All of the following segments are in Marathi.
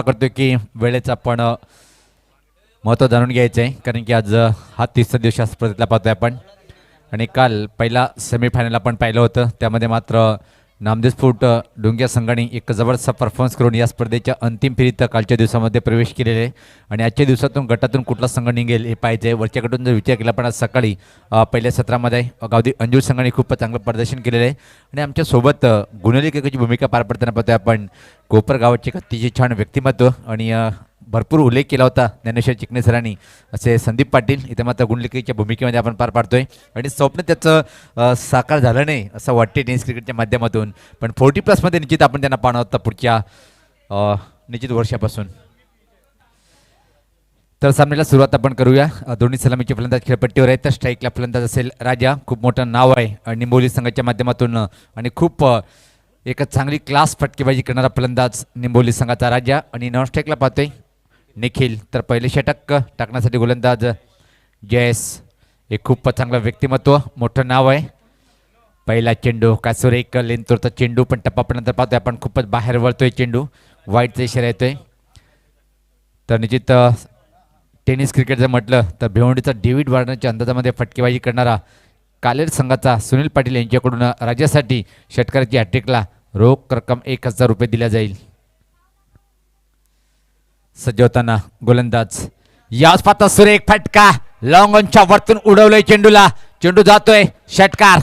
करतोय की वेळेचं आपण महत्त्व जाणून घ्यायचं आहे, कारण की आज हा 30रा दिवशी स्पर्धेतला पाहतोय आपण. आणि काल पहिला सेमीफायनल आपण पाहिलं होतं, त्यामध्ये मात्र नामदेव डोंगिया संघाने एक जबरदस्त परफॉर्मन्स करून या स्पर्धेच्या अंतिम फेरीत कालच्या दिवसामध्ये प्रवेश केलेले आहे. आणि आजच्या दिवसातून गटातून कुठला संघ निघेल हे पाहिजे. वरच्या गटातून जर विचार केला, पण आज सकाळी पहिल्या सत्रामध्ये गावदी अंजूर संघाने खूप चांगलं प्रदर्शन केलेलं आहे. आणि आमच्यासोबत गुणलेखकाची भूमिका पार पडताना पाहतोय आपण कोपरगावाचे अतिशय छान व्यक्तिमत्व आणि भरपूर उल्लेख केला होता ज्ञानेश्वर चिकणे सरांनी, असे संदीप पाटील इथे मात्र गुणलेखकीच्या भूमिकेमध्ये आपण पार पाडतोय. आणि स्वप्न त्याचं साकार झालं नाही असं वाटते टेनिस क्रिकेटच्या माध्यमातून, पण 40+ निश्चित आपण त्यांना पाहणार होता पुढच्या निश्चित वर्षापासून. तर सामन्याला सुरुवात आपण करूया. दोन्ही सलामीचे फलंदाज खेळपट्टीवर आहेत. तर स्ट्राईकला फलंदाज असेल राजा, खूप मोठं नाव आहे निंबोली संघाच्या माध्यमातून आणि खूप एक चांगली क्लास फटकेबाजी करणारा फलंदाज निंबोली संघाचा राजा. आणि नॉन स्ट्राईकला पाहतोय निखिल. तर पहिले षटक टाकण्यासाठी गोलंदाज जयस, एक खूप चांगलं व्यक्तिमत्व, मोठं नाव आहे. पहिला चेंडू कासूर एक लेंतोरचा चेंडू, पण टप्पापर्यंत पाहतोय आपण खूपच बाहेर वळतोय चेंडू, वाईटचा इशारा येतोय. तर निश्चित टेनिस क्रिकेट जर म्हटलं तर भिवंडीचा डेव्हिड वॉर्नरच्या अंदाजामध्ये फटकेबाजी करणारा कालेर संघाचा सुनील पाटील यांच्याकडून राज्यासाठी षटकाराची हॅट्रिकला रोख रक्कम 1,000 रुपये दिल्या जाईल. सज्ज होताना गोलंदाज याच पाहता सुरेख फटका, लॉंग ऑनच्या वरतून उडवलंय चेंडूला, चेंडू जातोय षटकार.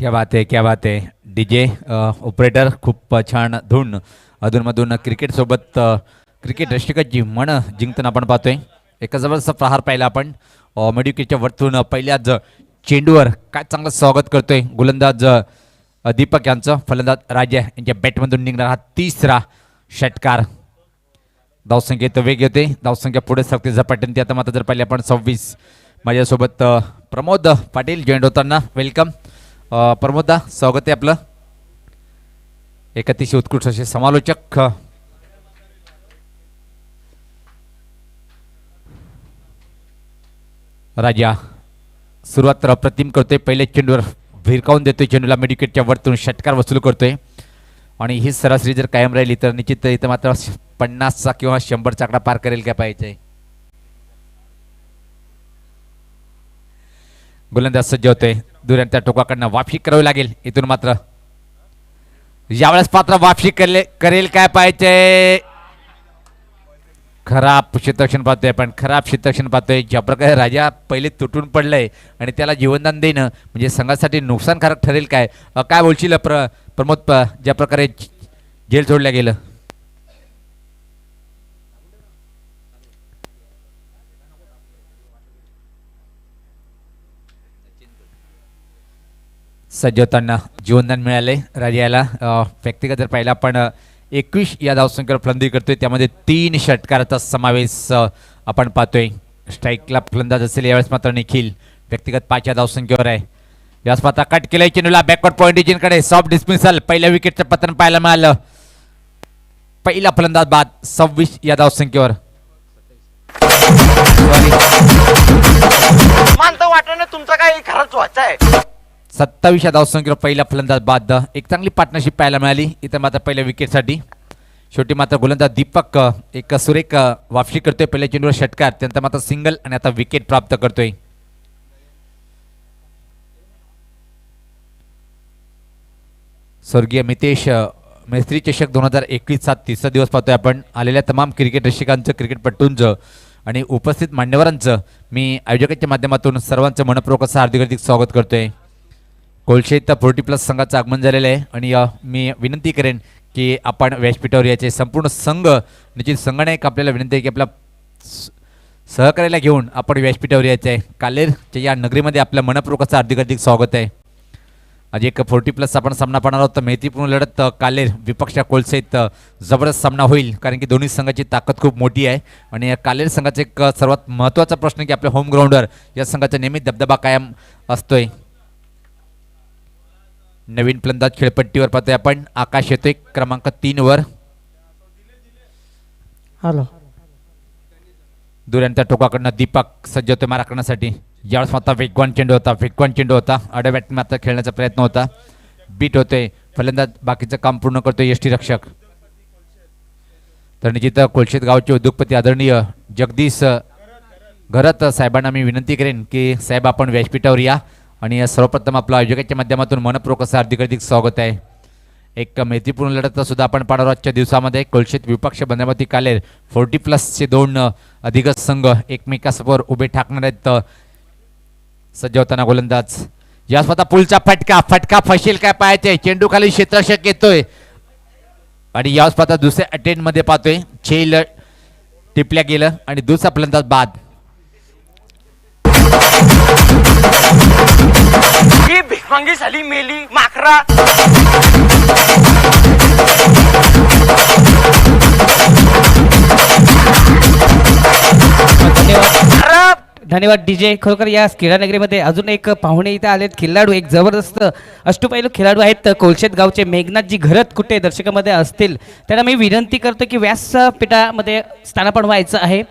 क्या बात आहे, क्या बात आहे. डीजे ऑपरेटर खूप छान धून अधूनमधून क्रिकेटसोबत क्रिकेट रसिकाची मन जिंकताना आपण पाहतोय. एका जबरदस्त प्रहार पाहिला आपण मेडिकेटच्या वरतून पहिल्याच चेंडूवर काय चांगलं स्वागत करतोय गोलंदाज दीपक यांचं. फलंदाज राजा यांच्या बॅटमधून निघणारा हा तिसरा षटकार. धावसंख्येत वेग येते, धावसंख्या पुढे सरकते झपाट्याने. ती आता मात्र जर पाहिले आपण 26. माझ्यासोबत प्रमोद पाटील जॉईंट होताना. वेलकम प्रमोदा, स्वागत आहे आपलं. एक अतिशय उत्कृष्ट असे समालोचक राजा सुरुवात अप्रतिम करतोय. पहिले चेंडूवर भिरकावून देतोय चेंडूला, मेडिकेटच्या वरतून षटकार वसूल करतोय. आणि ही सरासरी जर कायम राहिली तर निश्चित इथं मात्र 50चा किंवा 100चा आकडा पार करेल काय पाहिजे. गोलंदाज सज्ज होतोय. दुऱ्या त्या टोकाकडनं वापशी करावी लागेल. इथून मात्र यावेळेस पात्र वापशी करेल काय पाहिजे. खराब क्षेत्ररक्षण पाहतोय आपण, खराब क्षेत्ररक्षण पाहतोय. ज्या प्रकारे राजा पहिले तुटून पडलंय आणि त्याला जीवनदान देणं म्हणजे संघासाठी नुकसानकारक ठरेल काय. काय बोलशील प्रमोद, ज्या प्रकारे जेल सोडल्या गेलं. सज्ज होताना जीवनदान मिळाले राजाला. व्यक्तिगत जर पाहिला आपण 21 या धावसंख्येवर फलंदाजी करतोय, त्यामध्ये 3 षटकाराचा समावेश आपण पाहतोय. स्ट्राईकला फलंदाज असेल यावेळेस मात्र निखिल. व्यक्तिगत 5 या धावसंख्येवर आहे. यावेळेस मात्र कट केलंय चेंडूला बॅकवर्ड पॉईंट इंजिनकडे. Soft dismissal. पहिल्या विकेटचं पतन पाहायला मिळालं. पहिला फलंदाज बाद 26 या धावसंख्येवर. वाटणं तुमचा काही खरंच व्हायचं आहे. 27 या धावसंख्येवर पहिला फलंदाज बाद. एक चांगली पार्टनरशिप पाहायला मिळाली इथं मात्र पहिल्या विकेटसाठी. शेवटी मात्र गोलंदाज दीपक एक सुरेख वापशी करतोय. पहिल्या चेंडूवर षटकार, त्यानंतर मात्र सिंगल आणि आता विकेट प्राप्त करतोय. स्वर्गीय मितेश मैत्री चषक 2021चा तिसरा दिवस पाहतोय आपण. आलेल्या तमाम क्रिकेट रसिकांचं, क्रिकेटपटूंचं आणि उपस्थित मान्यवरांचं मी आयोजकांच्या माध्यमातून सर्वांचं मनपूर्वक असं हार्दिक स्वागत करतोय. कोलशेत 40+ संघाचं आगमन झालेलं आहे आणि मी विनंती करेन की आपण व्यासपीठावर याचे संपूर्ण संघ, निश्चित संघाने आपल्याला विनंती आहे की आपला सहकार्याला घेऊन आपण व्यासपीठावर यायचं आहे. कालेरच्या या नगरीमध्ये आपल्या मनपूर्वक असं हार्दिक स्वागत आहे. आज एक 40+ आपण सामना पाहणार आहोत. मैत्रीपूर्ण लढत कालेर विपक्षा कोलसेत जबरदस्त सामना होईल, कारण की दोन्ही संघाची ताकद खूप मोठी आहे. आणि कालेर संघाचा एक सर्वात महत्त्वाचा प्रश्न की आपल्या होम ग्राउंडवर या संघाचा नेहमी दबदबा कायम असतोय. नवीन फलंदाज खेळपट्टीवर पाहतोय आपण. आकाश येतोय क्रमांक 3 वर. हॅलो. दुऱ्यांच्या टोकाकडनं दीपक सज्ज होतोय मारा करण्यासाठी. यावेळेस मात्र वेगवान चेंडू होता. आड्या बॅट मात्र खेळण्याचा प्रयत्न होता. बीट होतोय. फलंदाज बाकीचं काम पूर्ण करतोय यष्टीरक्षक. तर निश्चित कोलशेत गावचे उद्योगपती आदरणीय जगदीश घरत साहेबांना मी विनंती करेन की साहेब आपण व्यासपीठावर या. आणि सर्वप्रथम आपलं आयोजकाच्या माध्यमातून मनपूर्वक असं हार्दिक स्वागत आहे. एक मैत्रीपूर्ण लढत सुद्धा आपण पाहणार आजच्या दिवसामध्ये. कोलशेत विपक्ष बंदामती कालेर 40+चे 2 अधिगत संघ एकमेकासमोर उभे ठाकणार आहेत. सज्ज होताना गोलंदाज या स्वतः पुलचा फटका फशील काय पाहायचे. चेंडू खाली क्षेत्ररक्षक येतोय आणि या स्वतः दुसऱ्या अटेम्प्ट मध्ये पाहतोय झेल टिपल्या गेलं आणि दुसरा फलंदाज बाद. ही भिकवांगी झाली मेली माकरा. धन्यवाद डीजे. खरोखर या क्रीडा नगरीमध्ये अजून एक पाहुणे इथे आलेत, खेळाडू, एक जबरदस्त अष्टपैलू खेळाडू आहेत. कोलशेत गावचे मेघनाथजी घरत कुठे दर्शकामध्ये असतील त्यांना मी विनंती करतो की व्यासपीठामध्ये स्थानापन्न व्हायचं आहे.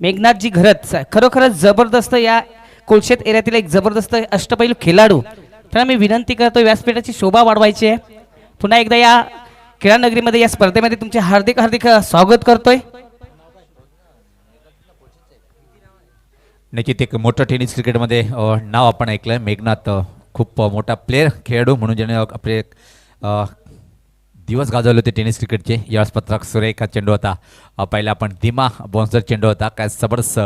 मेघनाथजी घरत खरोखरच जबरदस्त या कोलशेत एरियातील एक जबरदस्त अष्टपैलू खेळाडू. त्यांना मी विनंती करतो व्यासपीठाची शोभा वाढवायची आहे. पुन्हा एकदा या क्रीडा नगरीमध्ये या स्पर्धेमध्ये तुमचे हार्दिक स्वागत करतोय. निश्चित एक मोठं टेनिस क्रिकेटमध्ये नाव आपण ऐकलं. मेघनाथ खूप मोठा प्लेयर, खेळाडू म्हणून ज्याने आपले दिवस गाजवले होते टेनिस क्रिकेटचे. यावेळेस पत्रक सुरेख चेंडू होता पाहिला आपण. धीमा बाउन्सर चेंडू होता. काय जबरदस्त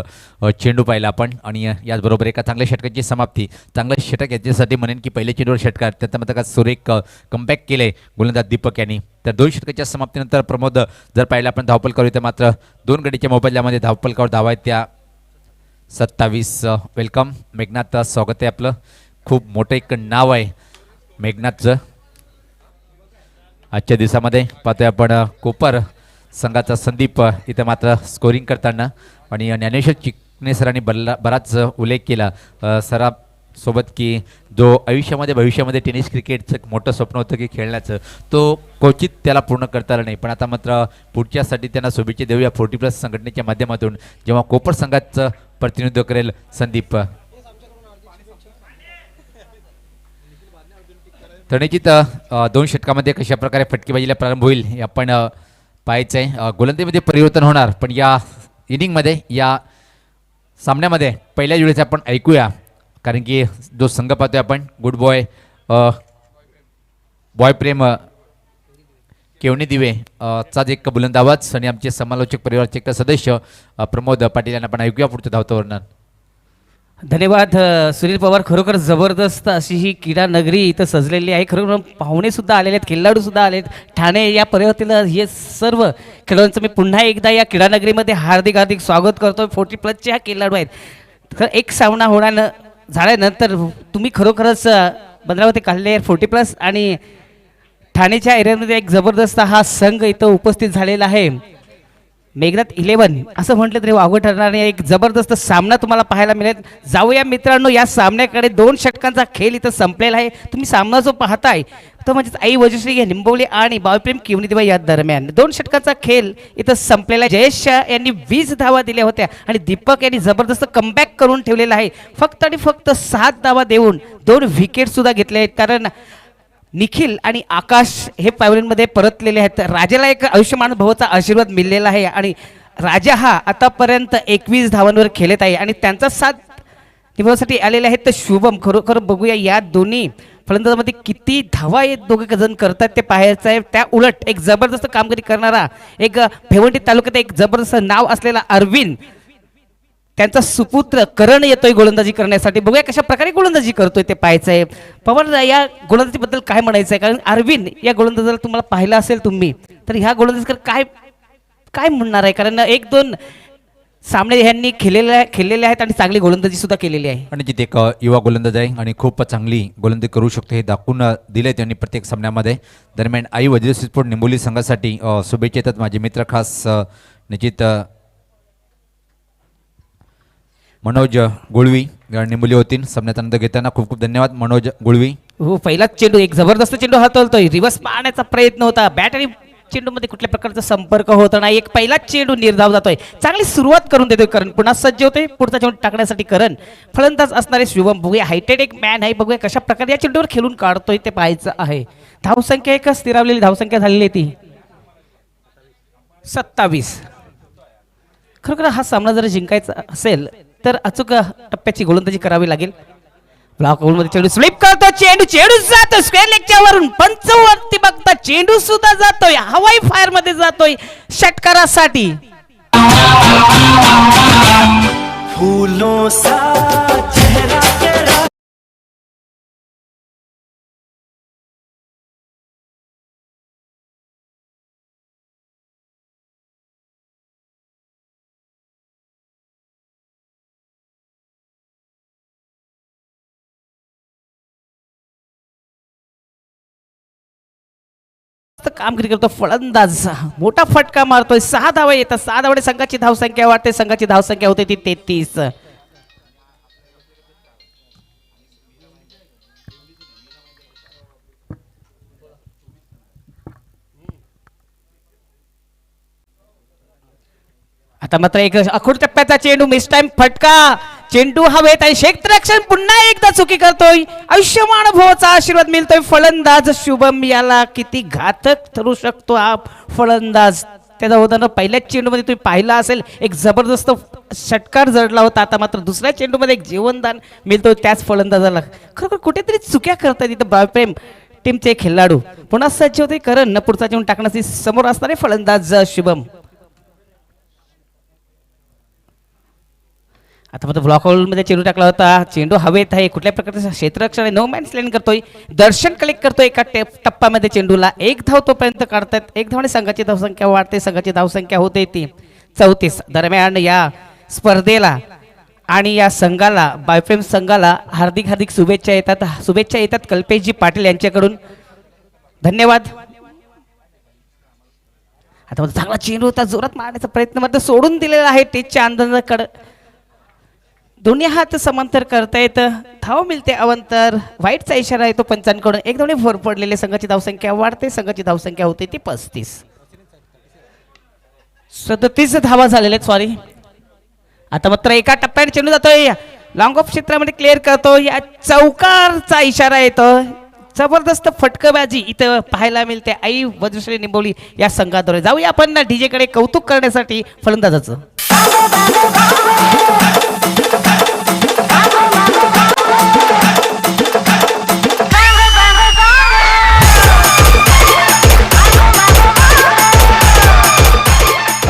चेंडू पाहिला आपण. आणि याचबरोबर एका चांगल्या षटकाची समाप्ती. चांगलं षटक याच्यासाठी म्हणेन की पहिले चेंडूवर षटकार त्याच्यामध्ये काय सुरेख कमबॅक केले गोलंदाज दीपक यांनी. तर 2 षटकाच्या समाप्तीनंतर प्रमोद जर पाहिलं आपण धावपल करू तर मात्र 2 गडीच्या मोबदल्यामध्ये धावपलकावर धावा आहेत त्या 27. वेलकम मेघनाथ, स्वागत आहे आपलं. खूप मोठं एक नाव आहे मेघनाथचं. आजच्या दिवसामध्ये पाहतोय आपण कोपर संघाचा संदीप इथे मात्र स्कोरिंग करताना. आणि ज्ञानेश्वर चिकणे सरांनी बराच उल्लेख केला सरासोबत की जो आयुष्यामध्ये भविष्यामध्ये टेनिस क्रिकेटचं एक मोठं स्वप्न होतं की खेळण्याचं, तो क्वचित त्याला पूर्ण करता आलं नाही. पण आता मात्र पुढच्यासाठी त्यांना शुभेच्छा देऊया 40+ संघटनेच्या माध्यमातून जेव्हा कोपर संघाचं प्रतिनिधित्व करेल संदीप. तर निश्चित 2 षटकामध्ये कशा प्रकारे फटकेबाजीला प्रारंभ होईल हे आपण पाहायचं आहे. गोलंदाजीमध्ये परिवर्तन होणार पण या इनिंगमध्ये या सामन्यामध्ये पहिल्या वेळेस आपण ऐकूया. कारण की जो संघ पाहतोय आपण गुड बॉय प्रेम केवणी दिवे चाच एक बुलंद आवाज आणि आमचे समालोचक परिवाराचे एक सदस्य प्रमोद पाटील यांना आपण ऐकूया पुढचं धावतं वर्णन. धन्यवाद सुनील पवार. खरोखर जबरदस्त अशी ही क्रीडा नगरी इथं सजलेली आहे. खरोखर पाहुणे सुद्धा आलेले आहेत, खेळाडू सुद्धा आलेत. ठाणे या पर्यटनातील हे सर्व खेळाडूंचं मी पुन्हा एकदा या क्रीडा नगरीमध्ये हार्दिक हार्दिक स्वागत करतो. 40+ हा खेळाडू आहेत. तर एक सामना होणार झाल्यानंतर तुम्ही खरोखरच भद्रावती काल्ले 40+ आणि ठाणेच्या एरियामध्ये एक जबरदस्त हा संघ इथं उपस्थित झालेला आहे. मेघनाथ 11 असं म्हटलं तरी वावगं ठरणार नाही. एक जबरदस्त सामना तुम्हाला पाहायला मिळेल. जाऊया मित्रांनो या सामन्याकडे. 2 षटकांचा खेळ इथं संपलेला आहे. तुम्ही सामना जो पाहताय तो म्हणजेच आई वजश्री निंबवली आणि बाळप्रेम किवणी दिवा या दरम्यान 2 षटकाचा खेळ इथं संपलेला आहे. जयेश यांनी 20 धावा दिल्या होत्या आणि दीपक यांनी जबरदस्त कमबॅक करून ठेवलेला आहे. फक्त आणि फक्त 7 धावा देऊन 2 विकेट सुद्धा घेतले आहेत. कारण निखिल आणि आकाश हे पॅव्हलियनमध्ये परतलेले आहेत. राजाला एक आयुष्यमान भवचा आशीर्वाद मिळालेला आहे आणि राजा हा आतापर्यंत 21 धावांवर खेळत आहे आणि त्यांचा साथ निभावण्यासाठी आलेले आहेत. तर शुभम खरोखर बघूया या दोन्ही फलंदाजामध्ये किती धावा हे दोघे जण करतात ते पाहायचं आहे. त्या उलट एक जबरदस्त कामगिरी करणारा एक भिवंडी तालुक्यात एक जबरदस्त नाव असलेला अरविंद, त्यांचा सुपुत्र करण येतोय गोलंदाजी करण्यासाठी. बघूया कशा प्रकारे गोलंदाजी करतोय ते पाहायचं आहे. पवार या गोलंदाजीबद्दल काय म्हणायचं आहे? कारण अरविंद या गोलंदाजाला तुम्हाला पाहिलं असेल तुम्ही तर ह्या गोलंदाजीकर काय काय म्हणणार आहे? कारण 1-2 सामने ह्यांनी खेळलेले आहेत आणि चांगली गोलंदाजी सुद्धा केलेली आहे. आणि जिथे एक युवा गोलंदाज आहे आणि खूप चांगली गोलंदाजी करू शकतो हे दाखवून दिले त्यांनी प्रत्येक सामन्यामध्ये. दरम्यान आई वज्रश्री स्पोर्ट निंबोली संघासाठी शुभेच्छा येतात माझे मित्र खास निश्चित मनोज गुळवी निंबोली होती. सामन्याचा आनंद घेताना खूप खूप धन्यवाद मनोज गुळवी. हो, पहिलाच चेंडू एक जबरदस्त चेंडू हाताळतोय. रिवर्स पाहण्याचा प्रयत्न होता. बॅट आणि चेंडूमध्ये कुठल्या प्रकारचा संपर्क होत नाही. एक पहिलाच चेंडू निर्धाव जातोय. चांगली सुरुवात करून देतोय करण. पुन्हा सज्ज होते पुढचा चेंडू टाकण्यासाठी करण. फलंदाज असणारे शुभम बघूया हायटेड एक मॅन आहे. बघूया कशा प्रकारे या चेंडूवर खेळून काढतोय ते पाहायचं आहे. धावसंख्या एक स्थिरावलेली धावसंख्या झालेली आहे ती 27. खरोखर हा सामना जर जिंकायचा असेल तर अचूक टप्प्याची गोलंदाजी करावी लागेल. ब्लॉक मध्ये चेंडू स्लिप करतो. चेंडू जातो स्क्वेअर लेगच्या वरून. पंचवरती बघता चेंडू सुद्धा जातोय. हवाई फायर मध्ये जातोय षटकारासाठी. फूलों सा चेहरा तेरा कामगिरी करतो फलंदाज. मोठा फटका मारतोय. 6 धावा येतात. 6 धावडे संघाची धावसंख्या वाढते. संघाची धावसंख्या होते ती 33. आता मात्र एक अखोड टप्प्याचा चेंडू मिस टाइम फटका. चेंडू हवेत आणि क्षेत्ररक्षण पुन्हा एकदा चुकी करतोय. आयुष्यमान भोचा आशीर्वाद मिळतोय. फलंदाज शुभम याला किती घातक ठरू शकतो हा फलंदाज. त्याचा उदाहरण पहिल्याच चेंडूमध्ये तुम्ही पाहिला असेल एक जबरदस्त षटकार जडला होता. आता मात्र दुसऱ्या चेंडूमध्ये एक जीवनदान मिळतोय त्याच फलंदाजाला. खरोखर कुठेतरी चुक्या करतायत इथं बाळप्रेम टीमचे खेळाडू पुन्हा सज्ज होते करण न पुढचा चेंडू टाकण्यासाठी समोर असणारे फलंदाज शुभम. आता मात्र ब्लॉक मध्ये चेंडू टाकला होता. चेंडू हवेत आहे. कुठल्या प्रकारचं क्षेत्ररक्षण आहे. नो मॅन्स लँड करतोय. दर्शन कलेक्ट करतोय एका टप्प्यामध्ये चेंडूला. एक धाव तोपर्यंत काढतात. एक धावाने संघाची धावसंख्या वाढते. संघाची धावसंख्या होते ती 34. दरम्यान या स्पर्धेला आणि या संघाला बायफेम संघाला हार्दिक हार्दिक शुभेच्छा येतात. शुभेच्छा येतात कल्पेशजी पाटील यांच्याकडून. धन्यवाद. आता मात्र चांगला चेंडू होता. जोरात मारण्याचा प्रयत्न मात्र सोडून दिलेला आहे. टेचच्या अंदाजाकडे दोन्ही हात समांतर करतायत. धाव मिळते अवंतर. वाईटचा इशारा आहे तो पंचांकडून. एक धावने भर पडलेले संघाची धावसंख्या वाढते. संघाची धावसंख्या होते ती 35. 37 धावा झालेले सॉरी. आता मात्र एका टप्प्याने चेंडू जातोय. लॉंग ऑफ क्षेत्रामध्ये क्लिअर करतो. या चौकारचा इशारा येतो. जबरदस्त फटकबाजी इथं पाहायला मिळते आई वज्रश्री निंबोली या संघाद्वारे. जाऊया आपण डीजे कडे कौतुक करण्यासाठी फलंदाजाचं.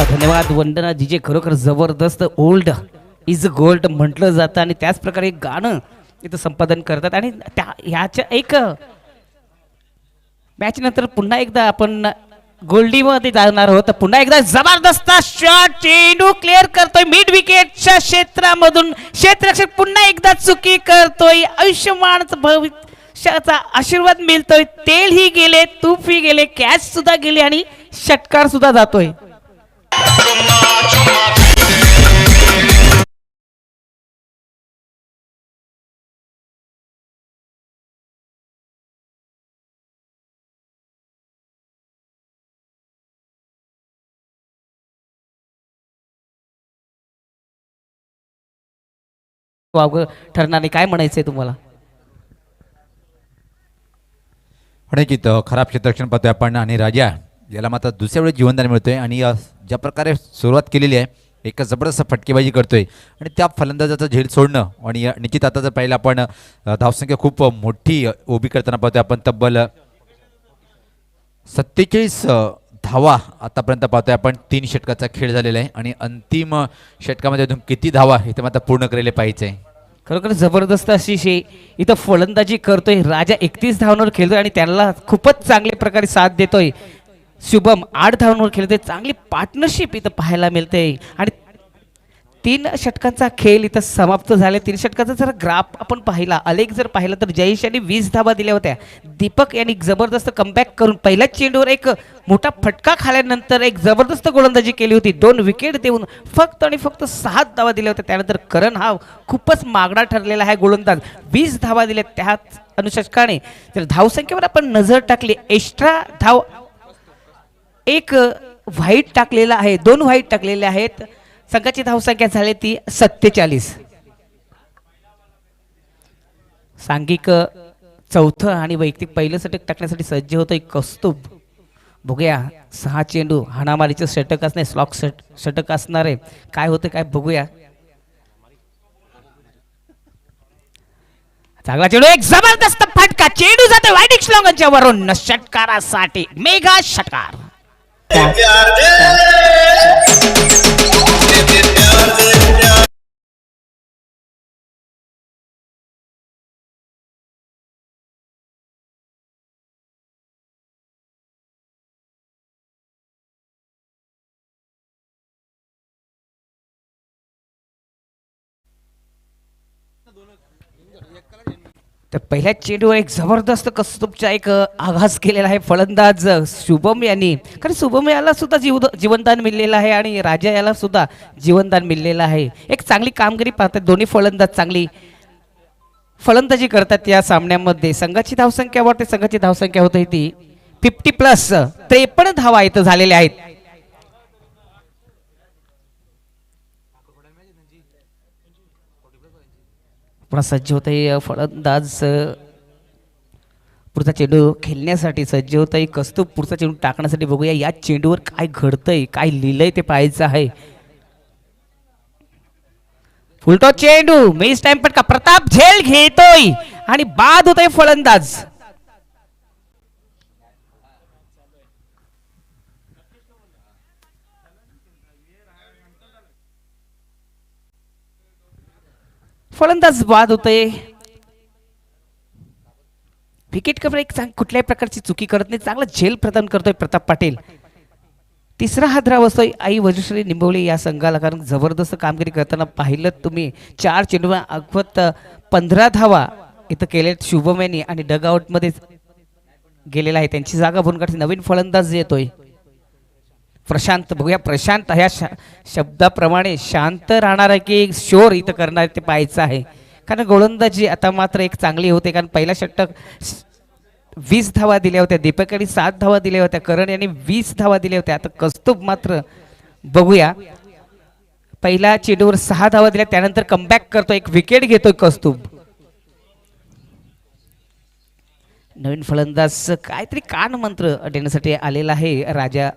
धन्यवाद वंदना डीजे. खरोखर जबरदस्त. ओल्ड इज गोल्ड म्हटलं जातं आणि त्याच प्रकारे गाणं इथं संपादन करतात. आणि त्या ह्याच्या एक मॅच नंतर पुन्हा एकदा आपण गोल्डीमध्ये जाणार आहोत. पुन्हा एकदा जबरदस्त शॉट. चेंडू क्लिअर करतोय मिड विकेटच्या क्षेत्रामधून. क्षेत्ररक्षक पुन्हा एकदा चुकी करतोय. आयुष्यमान भविष्याचा आशीर्वाद मिळतोय. तेलही गेले, तूपही गेले, कॅच सुद्धा गेले आणि षटकार सुद्धा जातोय. ठरणारे काय म्हणायचंय तुम्हाला? निश्चित खराब क्षेत्ररक्षण पाहतोय आपण आणि राजा याला मात्र दुसऱ्या वेळेस जीवनदान मिळतोय. आणि ज्या प्रकारे सुरुवात केलेली आहे एक जबरदस्त फटकेबाजी करतोय आणि त्या फलंदाजाचं झेल सोडणं. आणि निश्चित आता जर पाहिलं आपण धावसंख्या खूप मोठी उभी करताना पाहतोय आपण. तब्बल 47 धावा आतापर्यंत पाहतोय आपण. 3 षटकाचा खेळ झालेला आहे आणि अंतिम षटकामध्ये अजून किती धावा हे तर मात्र पूर्ण केलेले पाहिजे. खरोखर जबरदस्त अशी इथं फलंदाजी करतोय. राजा 31 धावांवर खेळतोय आणि त्याला खूपच चांगल्या प्रकारे साथ देतोय. शुभम 8 धावांवर खेळतोय. चांगली पार्टनरशिप इथं पाहायला मिळते. आणि 3 षटकांचा खेळ इथं समाप्त झाले. 3 षटकाचा जर ग्राफ आपण पाहिला आलेख जर पाहिला तर जयेश यांनी 20 धावा दिल्या होत्या. दीपक यांनी जबरदस्त कमबॅक करून पहिल्याच चेंडूवर एक मोठा फटका खाल्यानंतर एक जबरदस्त गोलंदाजी केली होती. 2 विकेट देऊन फक्त आणि फक्त 6 धावा दिल्या होत्या. त्यानंतर करण हा खूपच मागणा ठरलेला आहे गोलंदाज. 20 धावा दिल्या. त्याच अनुषंगाने जर धावसंख्येवर आपण नजर टाकली एक्स्ट्रा धाव एक व्हाईट टाकलेला आहे. 2 व्हाईट टाकलेले आहेत. संघाची धावसंख्या झाली ती 47. सांघिक चौथं आणि वैयक्तिक पहिलं षटक टाकण्यासाठी सज्ज होतोय कौस्तुभ. बघूया 6 चेंडू हाणामारीचं षटक असणार. स्लॉक षटक असणार आहे. काय होतं काय बघूया. चांगला चेंडू. एक जबरदस्त फटका. चेंडू जाते वाईट श्लोकांच्या वरून. षटकारासाठी मेगा षटकार. तर पहिल्या चेंडूवर एक जबरदस्त कौस्तुभचा एक आघात केलेला आहे फलंदाज शुभम यांनी. कारण शुभम याला सुद्धा जीवनदान मिळलेलं आहे आणि राजा याला सुद्धा जीवनदान मिळलेलं आहे. एक चांगली कामगिरी पाहतात दोन्ही फलंदाज. चांगली फलंदाजी करतात या सामन्यामध्ये. संघाची धावसंख्या वाढते. संघाची धावसंख्या होते ती 50+. 53 धावा इथं झालेल्या आहेत. पुन्हा सज्ज होत आहे फलंदाज. पुढचा चेंडू खेळण्यासाठी सज्ज होत आहे कौस्तुभ. पुढचा चेंडू टाकण्यासाठी बघूया या चेंडूवर काय घडतंय काय लिहिलंय ते पाहायचं आहे. फुलटो चेंडू मिस टाइम पटका. प्रताप झेल घेतोय आणि बाद होतोय फलंदाज. फलंदाज बाद होतोय. विकेट कव्हर एक कुठल्याही प्रकारची चुकी करत नाही, चांगला झेल प्रदान करतोय प्रताप पाटील. तिसरा हा धाव असतोय आई वजुश्री निंबवली या संघाला, कारण जबरदस्त कामगिरी करताना पाहिलं तुम्ही. 4 चेंडूवर अगवत 15 धावा इथं केलेत शुभम आणि डगआउटमध्ये गेलेला आहे. त्यांची जागा भरून नवीन फलंदाज येतोय प्रशांत. बघूया प्रशांत ह्या शब्दाप्रमाणे शांत राहणार आहे की शोर इथं करणार ते पाहायचं आहे, कारण गोलंदाजी आता मात्र एक चांगली होते. कारण पहिला षटक 20 धावा दिल्या होत्या, दीपक यांनी 7 धावा दिल्या होत्या, करण यांनी 20 धावा दिल्या होत्या. आता कौस्तुभ मात्र बघूया, पहिल्या चेंडूवर 6 धावा दिल्या, त्यानंतर कमबॅक करतो, एक विकेट घेतोय कौस्तुभ. नवीन फलंदाज काहीतरी कान मंत्र देण्यासाठी आलेला आहे राजा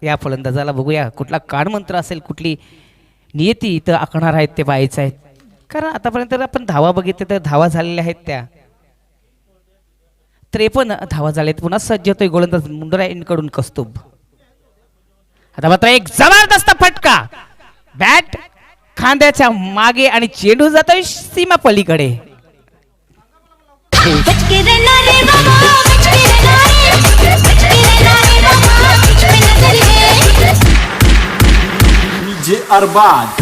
या फलंदाजाला. बघूया कुठला कान मंत्र असेल, कुठली नियती इथं आखणार आहेत ते पाहायचं आहे, कारण आतापर्यंत आपण धावा बघितल्या तर धावा झालेल्या आहेत त्या 53 धावा झालेत. पुन्हा सज्ज होतोय गोलंदाज मुंडरा यांकडून कौस्तुभ. आता मात्र एक जबरदस्त फटका, बॅट खांद्याच्या मागे आणि चेंडू जातोय सीमा पलीकडे. जे अरबाज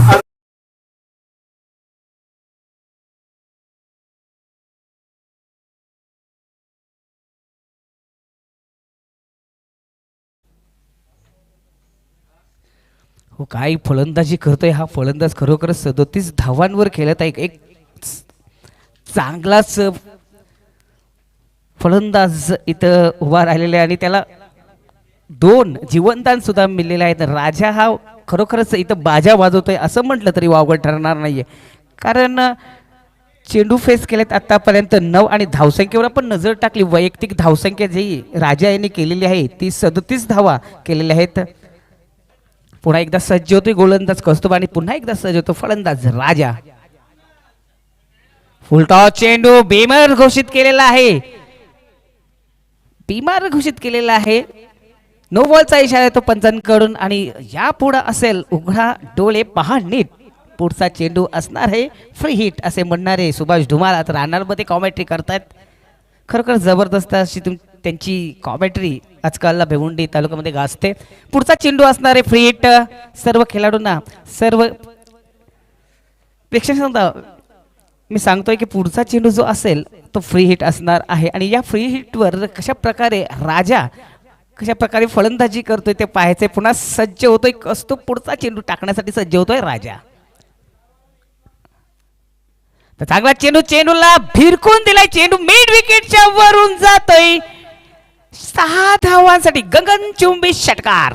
हो, काय फलंदाजी करतोय हा फलंदाज, खरोखर 37 धावांवर खेळत आहे. एक चांगलाच फलंदाज इथं उभा राहिलेला आहे आणि त्याला 2 जीवनदान सुद्धा मिळलेले आहेत. राजा हा खरोखरच इथं बाजा वाजवतोय असं म्हटलं तरी वावगं ठरणार नाहीये, कारण चेंडू फेस केलेत आतापर्यंत 9 आणि धावसंख्येवर आपण नजर टाकली, वैयक्तिक धावसंख्या जी राजा यांनी केलेली आहे ती 37 धावा केलेल्या आहेत. पुन्हा एकदा सज्ज होतोय गोलंदाज कौस्तुभ आणि पुन्हा एकदा सज्ज होतो फलंदाज राजा. फुलटॉस चेंडू बेमार घोषित केलेला आहे, बेमार घोषित केलेला आहे. नो बॉलचा इशारा येतो पंचांकडून आणि या पुढे असेल उघडा डोळे पहा नीट, पुढचा चेंडू असणार आहे फ्री हिट असे म्हणणारे सुभाष धुमाळ आता रानरमध्ये कॉमेंट्री करतायत. खरोखर जबरदस्त अशी त्यांची कॉमेंट्री आजकालला भिवंडी तालुक्यामध्ये गाजते. पुढचा चेंडू असणार आहे फ्री हिट. सर्व खेळाडूंना सर्व प्रेक्षकांना मी सांगतोय की पुढचा चेंडू जो असेल तो फ्री हिट असणार आहे आणि या फ्री हिटवर कशा प्रकारे राजा कशा प्रकारे फलंदाजी करतोय ते पाहायचंय. पुन्हा सज्ज होतोय कौस्तुभ, पुढचा चेंडू टाकण्यासाठी सज्ज होतोय राजा. तर चांगला चेंडू, चेंडूला भिरकून दिलाय, चेंडू मिड विकेटच्या वरून जातोय 6 धावांसाठी गगनचुंबी षटकार.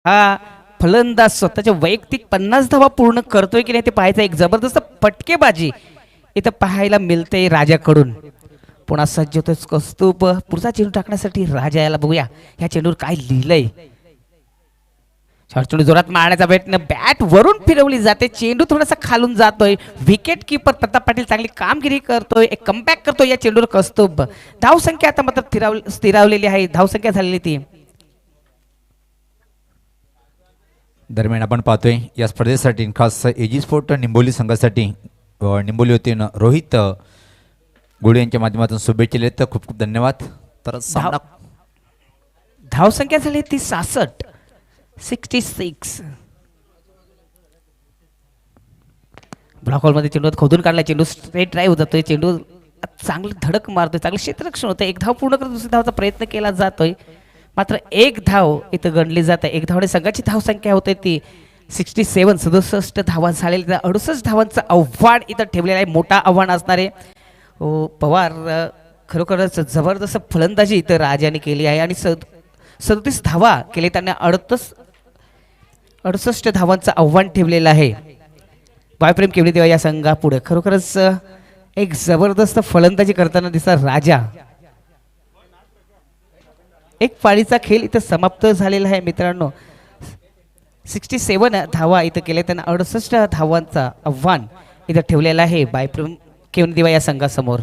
हा फलंदाज स्वतःच्या वैयक्तिक 50 धावा पूर्ण करतोय की नाही ते पाहायचं. एक जबरदस्त फटकेबाजी इथं पाहायला मिळते राजाकडून. पुन्हा सज्ज होतोय कौस्तुभ, पुढचा चेंडू टाकण्यासाठी राजा याला. बघूया ह्या चेंडूवर काय लिहिलंय. चेंडू जोरात मारण्याचा प्रयत्न, बॅट वरून फिरवली जाते, चेंडू थोडासा खालून जातोय. विकेट किपर प्रताप पाटील चांगली कामगिरी करतोय, एक कमबॅक करतोय या चेंडूवर कौस्तुभ. धावसंख्या आता मात्र स्थिरावलेली आहे, धावसंख्या झालेली ती. दरम्यान आपण पाहतोय या स्पर्धेसाठी खास एजी स्पोर्ट निंबोली संघासाठी निंबोली वतीन रोहित गुळे यांच्या माध्यमातून शुभेच्छा दिलेत, तर खूप खूप धन्यवाद. तर धावसंख्या झाली ती 66. ब्लॉक हॉलमध्ये चेंडू खोदून काढला, चेंडू स्ट्रेट ड्राईव्ह जातोय, चेंडू चांगली धडक मारतोय, चांगलं क्षेत्ररक्षण होतं. एक धाव पूर्ण करत दुसऱ्या धावाचा प्रयत्न केला जातोय, मात्र एक धाव इथं गणली जाते. एक धावने संघाची धावसंख्या होते ती 67. 67 धावा झालेल्या, 68 धावांचं आव्हान इथं ठेवलेलं आहे. मोठा आव्हान असणारे पवार खरोखरच जबरदस्त फलंदाजी इथं राजाने केली आहे आणि 37 धावा केले, त्यांना 68 धावांचं आव्हान ठेवलेलं आहे. बायप्रेम केवढी देवा या संघापुढे खरोखरच एक जबरदस्त फलंदाजी करताना दिसला राजा. एक पाळीचा खेळ इथं समाप्त झालेला आहे मित्रांनो. 67 धावा इथं केले. त्यांना 68 धावांचा आव्हान इथं ठेवलेलं आहे बायप्रम केवनदिवा या संघासमोर.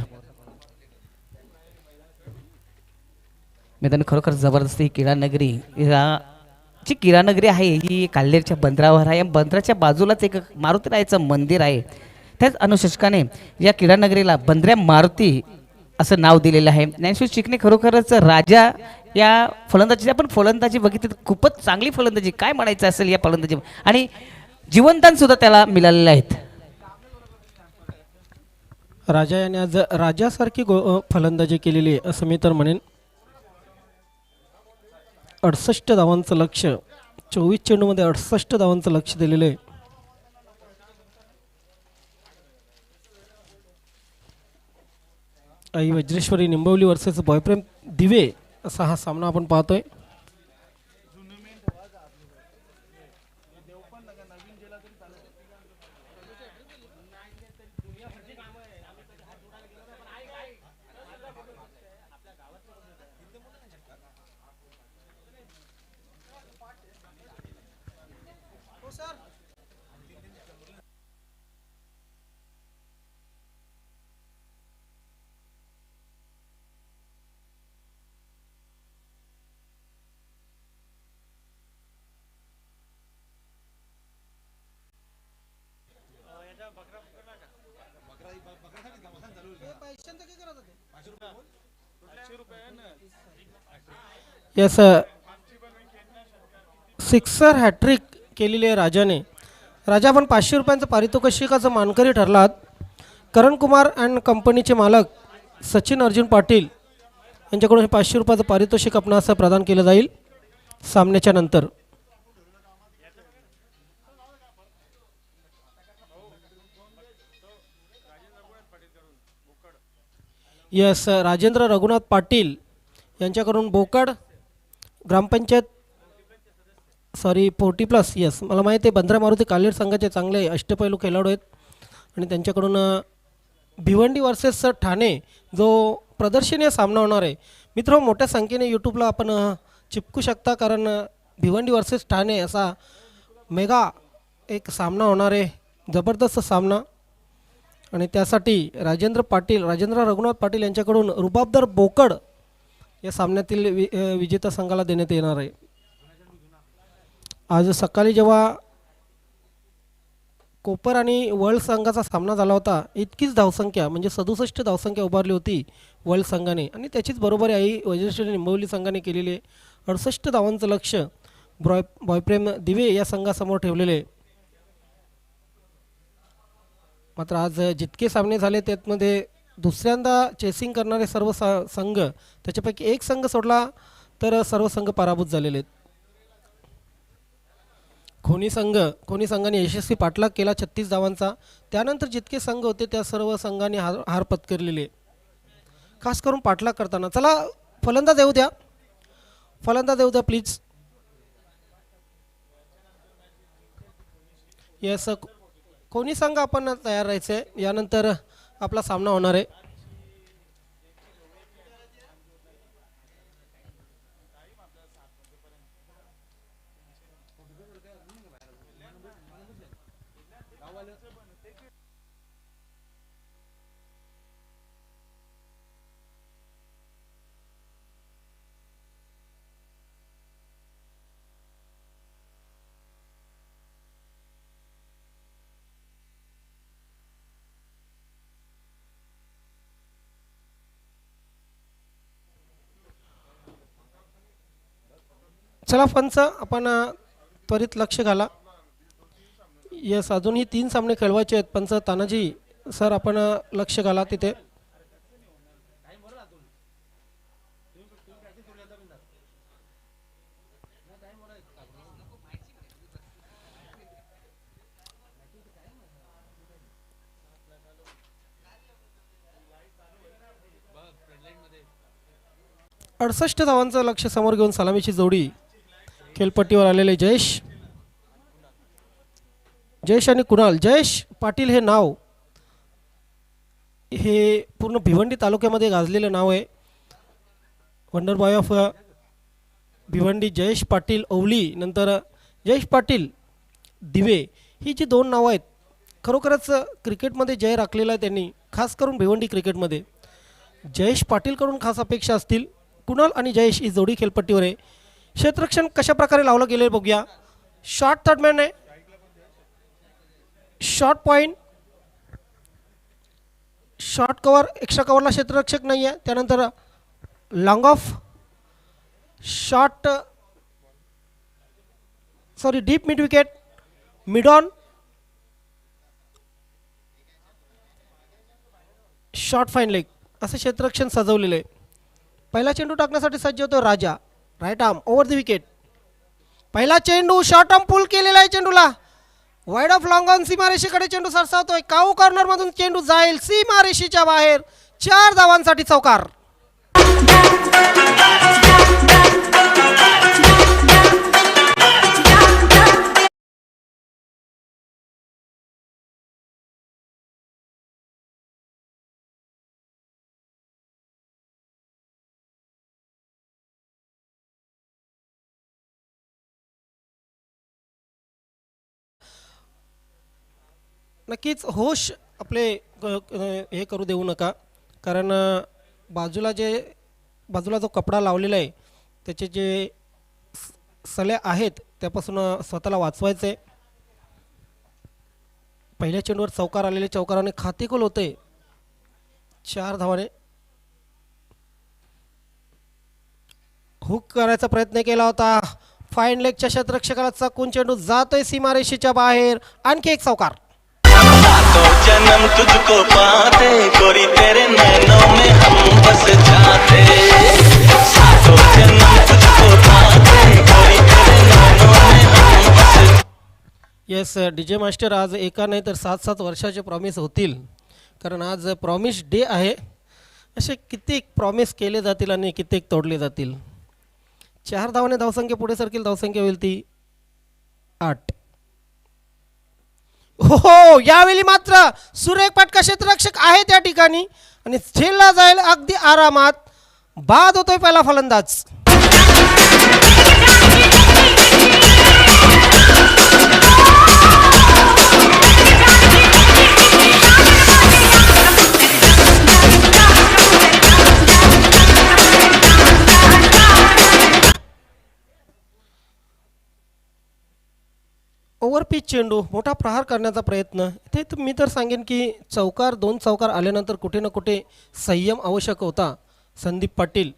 मैदान खरोखर जबरदस्त ही क्रीडा नगरी जी क्रीडा नगरी आहे ही काल्हेरच्या बंदरावर आहे. या बंदराच्या बाजूलाच एक मारुतीरायाचं मंदिर आहे. त्याच अनुषंगाने या क्रीडा नगरीला बंदऱ्या मारुती असं नाव दिलेलं आहे. ज्ञानेश्वर चिकणे खरोखरच राजा या फलंदाजी आपण फलंदाजी बघितली तर खूपच चांगली फलंदाजी काय म्हणायचं असेल या फलंदाजी आणि जीवनदान सुद्धा त्याला मिळालेलं आहेत. राजा याने आज राजासारखी फलंदाजी केलेली आहे असं मी तर म्हणेन. 68 धावांचं लक्ष, 24 चेंडूमध्ये 68 धावांचं लक्ष दिलेलं आहे. आई वज्रेश्वरी निंबवली वर्सेस बॉयप्रेम दिवे असा हा सामना आपण पाहतोय. यस सिक्सर हॅट्रिक केलेली आहे राजाने. राजा आपण 500 रुपयांचं पारितोषिकाचं मानकरी ठरलात. करण कुमार अँड कंपनीचे मालक सचिन अर्जुन पाटील यांच्याकडून हे 500 रुपयाचं पारितोषिक आपणास प्रदान केलं जाईल सामन्याच्या नंतर. यस राजेंद्र रघुनाथ पाटील यांच्याकडून बोकड ग्रामपंचायत 40+. यस मला माहिती आहे बंदरा मारुती काल्हेर संघाचे चांगले अष्टपैलू खेळाडू आहेत आणि त्यांच्याकडून भिवंडी वर्सेस ठाणे जो प्रदर्शनीय सामना होणार आहे. मित्र मोठ्या संख्येने यूट्यूबला आपण चिपकू शकता कारण भिवंडी वर्सेस ठाणे असा मेगा एक सामना होणार आहे. जबरदस्त सामना आणि त्यासाठी राजेंद्र रघुनाथ पाटील यांच्याकडून रुबाबदार बोकड या सामन्यातील विजेता संघाला देण्यात येणार आहे. आज सकाळी जेव्हा कोपर आणि वर्ल्ड संघाचा सामना झाला होता इतकीच धावसंख्या म्हणजे 67 धावसंख्या उभारली होती वर्ल्ड संघाने आणि त्याचीच बरोबरी आई वज्रेश्वरी निंबवली संघाने केलेली आहे. 68 धावांचं लक्ष बॉयप्रेम दिवे या संघासमोर ठेवलेले. मात्र आज जितके सामने झाले त्यामध्ये दुसऱ्यांदा चेसिंग करणारे सर्व संघ त्याच्यापैकी एक संघ सोडला तर सर्व संघ पराभूत झालेले आहेत. खोनी संघाने यशस्वी पाठलाग केला 36 धावांचा. त्यानंतर जितके संघ होते त्या सर्व संघांनी हार पत्करलेले खास करून पाठलाग करताना. चला फलंदाज येऊ द्या प्लीज. यस कोणी संघ आपण तयार राहायचं आहे. यानंतर आपला सामना होणार आहे. चला पंच आपण त्वरित लक्ष घाला. यस अजूनही 3 सामने खेळवायचे आहेत. पंच तानाजी सर आपण लक्ष घाला तिथे. अडुसष्ट धावांचं लक्ष समोर घेऊन सलामीची जोडी खेळपट्टीवर आलेले जयेश आणि कुणाल. जयेश पाटील हे नाव हे पूर्ण भिवंडी तालुक्यामध्ये गाजलेलं नाव आहे. Wonder boy of Bhiwandi Jayesh Patil Ovali. नंतर जयेश पाटील, दिवे ही जी दोन नावं आहेत खरोखरच क्रिकेटमध्ये जय राखलेला आहे त्यांनी, खास करून भिवंडी क्रिकेटमध्ये. जयेश पाटीलकडून खास अपेक्षा असतील. कुणाल आणि जयेश ही जोडी खेळपट्टीवर आहे. क्षेत्ररक्षण कशा प्रकारे लावलं गेले बघूया. शॉर्ट थर्डमॅन आहे, short point, short cover, extra कवरला क्षेत्ररक्षक नाही आहे. त्यानंतर long off, short deep mid wicket, mid on, short fine leg असं क्षेत्ररक्षण सजवलेलं आहे. पहिला चेंडू टाकण्यासाठी सज्ज होतो Raja. Right arm over the wicket. पहिला चेंडू शॉर्ट आर्म पुल केलेला आहे चेंडूला. वाईड ऑफ लॉंग ऑन सीमारेषेकडे चेंडू सरसावतोय. काऊ कॉर्नरमधून चेंडू जाईल सीमारेषेच्या बाहेर. 4 धावांसाठी चौकार. नक्कीच होश आपले हे करू देऊ नका, कारण बाजूला जो कपडा लावलेला आहे त्याचे जे सल्या आहेत त्यापासून स्वतःला वाचवायचं आहे. पहिल्या चेंडूवर चौकार आलेले, चौकाराने खातेकोल होते. 4 धावाने हुक करायचा प्रयत्न केला होता. फाईन लेगच्या क्षेत्ररक्षकाला चकून चेंडू जातोय सीमारेषेच्या बाहेर. आणखी एक चौकार. तो जन्म तुझको पाते गोरी तेरे नैनों में हम बस जाते. सातों जन्म तुझको पाते गोरी तेरे नैनों में हम बस. येस डीजे मास्टर, आज एका नाही तर 7-7 वर्षाचे प्रॉमिस होतील, कारण आज प्रॉमिस डे आहे. असे कित्येक प्रॉमिस केले जातील आणि कित्येक तोडले जातील. 4 धावाने धावसंख्या पुढे सरकेल. धावसंख्या होईल ती 8. हो, यावेळी मात्र सुरेख फटका क्षेत्ररक्षक आहे त्या ठिकाणी आणि झेलला जाईल अगदी आरामात. बाद होतोय पहिला फलंदाज. ओव्हरपिच चेंडू, मोठा प्रहार करण्याचा प्रयत्न. इथे मी तर सांगेन की 2 चौकार आल्यानंतर कुठे ना कुठे संयम आवश्यक होता संदीप पाटील,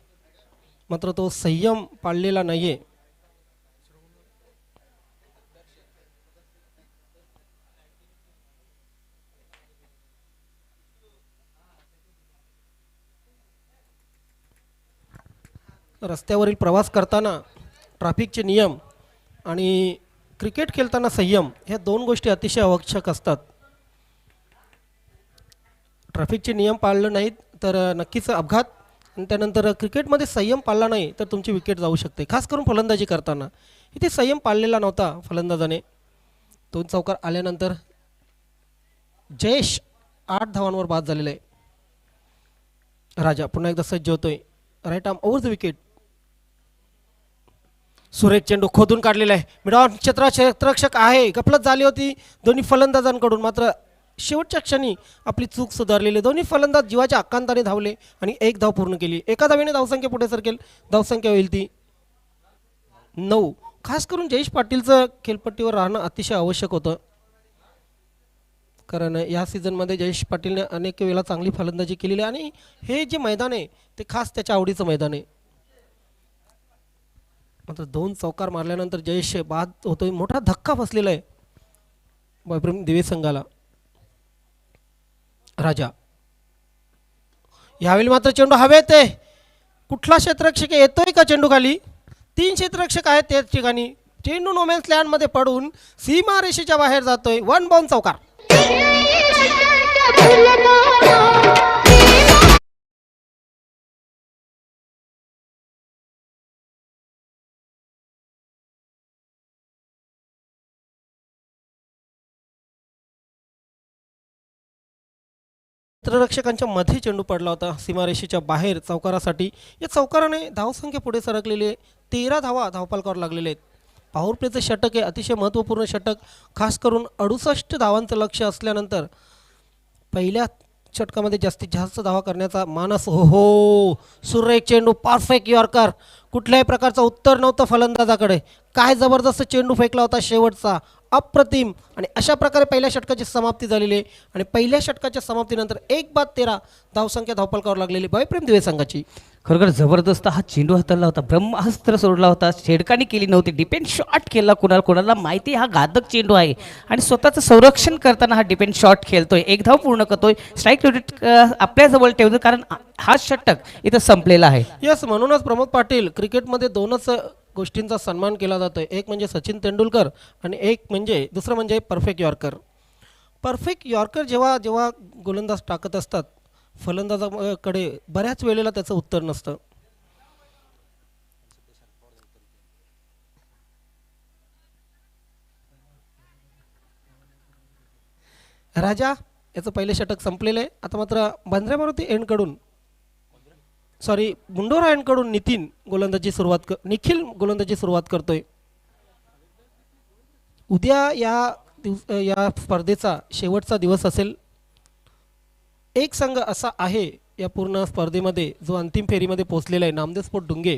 मात्र तो संयम पाळलेला नाही आहे. रस्त्यावरील प्रवास करताना ट्रॅफिकचे नियम आणि क्रिकेट खेळताना संयम, ह्या 2 गोष्टी अतिशय आवश्यक असतात. ट्रॅफिकचे नियम पाळलं नाहीत तर नक्कीच अपघात, आणि त्यानंतर क्रिकेटमध्ये संयम पाळला नाही तर तुमची विकेट जाऊ शकते, खास करून फलंदाजी करताना. इथे संयम पाळलेला नव्हता फलंदाजाने. 2 चौकार आल्यानंतर जयेश 8 धावांवर बाद झालेला आहे. राजा पुन्हा एकदा सज्ज होतोय. Right arm over the wicket. सुरेख चेंडू खोदून काढलेला आहे. मिडॉन क्षेत्ररक्षक आहे. गफलत झाली होती दोन्ही फलंदाजांकडून, मात्र शेवटच्या क्षणी आपली चूक सुधारलेली. दोन्ही फलंदाज जीवाच्या आकांताने धावले आणि 1 धाव पूर्ण केली. एका धावेने धावसंख्या पुढे सरकेल. धावसंख्या होईल ती 9. खास करून जयेश पाटीलचं खेळपट्टीवर राहणं अतिशय आवश्यक होतं, कारण या सीझनमध्ये जयेश पाटीलने अनेक वेळा चांगली फलंदाजी केलेली आहे आणि हे जे मैदान आहे ते खास त्याच्या आवडीचं मैदान आहे. मात्र 2 चौकार मारल्यानंतर जयेश बाद होतोय. मोठा धक्का बसलेला आहे वैभव दिवे संघाला. राजा यावेळी मात्र चेंडू हवेत आहे. कुठला क्षेत्ररक्षक येतोय का चेंडू खाली? 3 क्षेत्ररक्षक आहेत त्याच ठिकाणी. चेंडू नोमॅन्स लँडमध्ये पडून सीमारेषेच्या बाहेर जातोय. 1 बाउंड चौकार. क्षेत्ररक्षकांच्या मध्ये चेंडू पडला होता सीमारेषेच्या बाहेर चौकारासाठी. या चौकाराने धावसंख्या पुढे सरकलेली आहे. 13 धावा धावपालकावर लागलेले आहेत. पॉवर प्लेचं षटक आहे, अतिशय महत्त्वपूर्ण षटक. खास करून 68 धावांचं लक्ष असल्यानंतर पहिल्या षटकामध्ये जास्तीत जास्त धावा करण्याचा मानस. हो, सुरेख चेंडू, परफेक्ट यॉर्कर. कुठल्याही प्रकारचं उत्तर नव्हतं फलंदाजाकडे. काय जबरदस्त चेंडू फेकला होता शेवटचा, अप्रतिम. आणि अशा प्रकारे पहिल्या षटकाची समाप्ती झालेली आहे. आणि पहिल्या षटकाच्या समाप्तीनंतर 1 बाद 13 धावसंख्या धावपलकावर लागलेली भयप्रेम दिवे संघाची. खरोखर जबरदस्त हा चेंडू हाताळला होता, ब्रह्मास्त्र सोडला होता, छेडकानी केली नव्हती, डिपेंड शॉट केला. कोणाला माहिती हा घातक चेंडू आहे आणि स्वतःचं संरक्षण करताना हा डिपेंड शॉट खेळतोय, 1 धाव पूर्ण करतोय, स्ट्राईक रेट आपल्याजवळ ठेवतो, कारण हा षटक इथं संपलेला आहे. यस, म्हणूनच प्रमोद पाटील क्रिकेटमध्ये 2च गोष्टींचा सन्मान केला जातोय. एक म्हणजे सचिन तेंडुलकर आणि दुसरं म्हणजे परफेक्ट यॉर्कर. परफेक्ट यॉर्कर जेव्हा जेव्हा गोलंदाज टाकत असतात, फलंदाजाकडे बऱ्याच वेळेला त्याचं उत्तर नसतं. राजा याचं पहिले षटक संपलेलं आहे. आता मात्र बंद्रा मारुती एंडकडून मुंडोरा एंडकडून निखिल गोलंदाजी सुरुवात करतोय. उद्या या स्पर्धेचा शेवटचा दिवस असेल. एक संघ असा आहे या पूर्ण स्पर्धेमध्ये जो अंतिम फेरीमध्ये पोहोचलेला आहे, नामदेव स्पोर्ट डुंगे.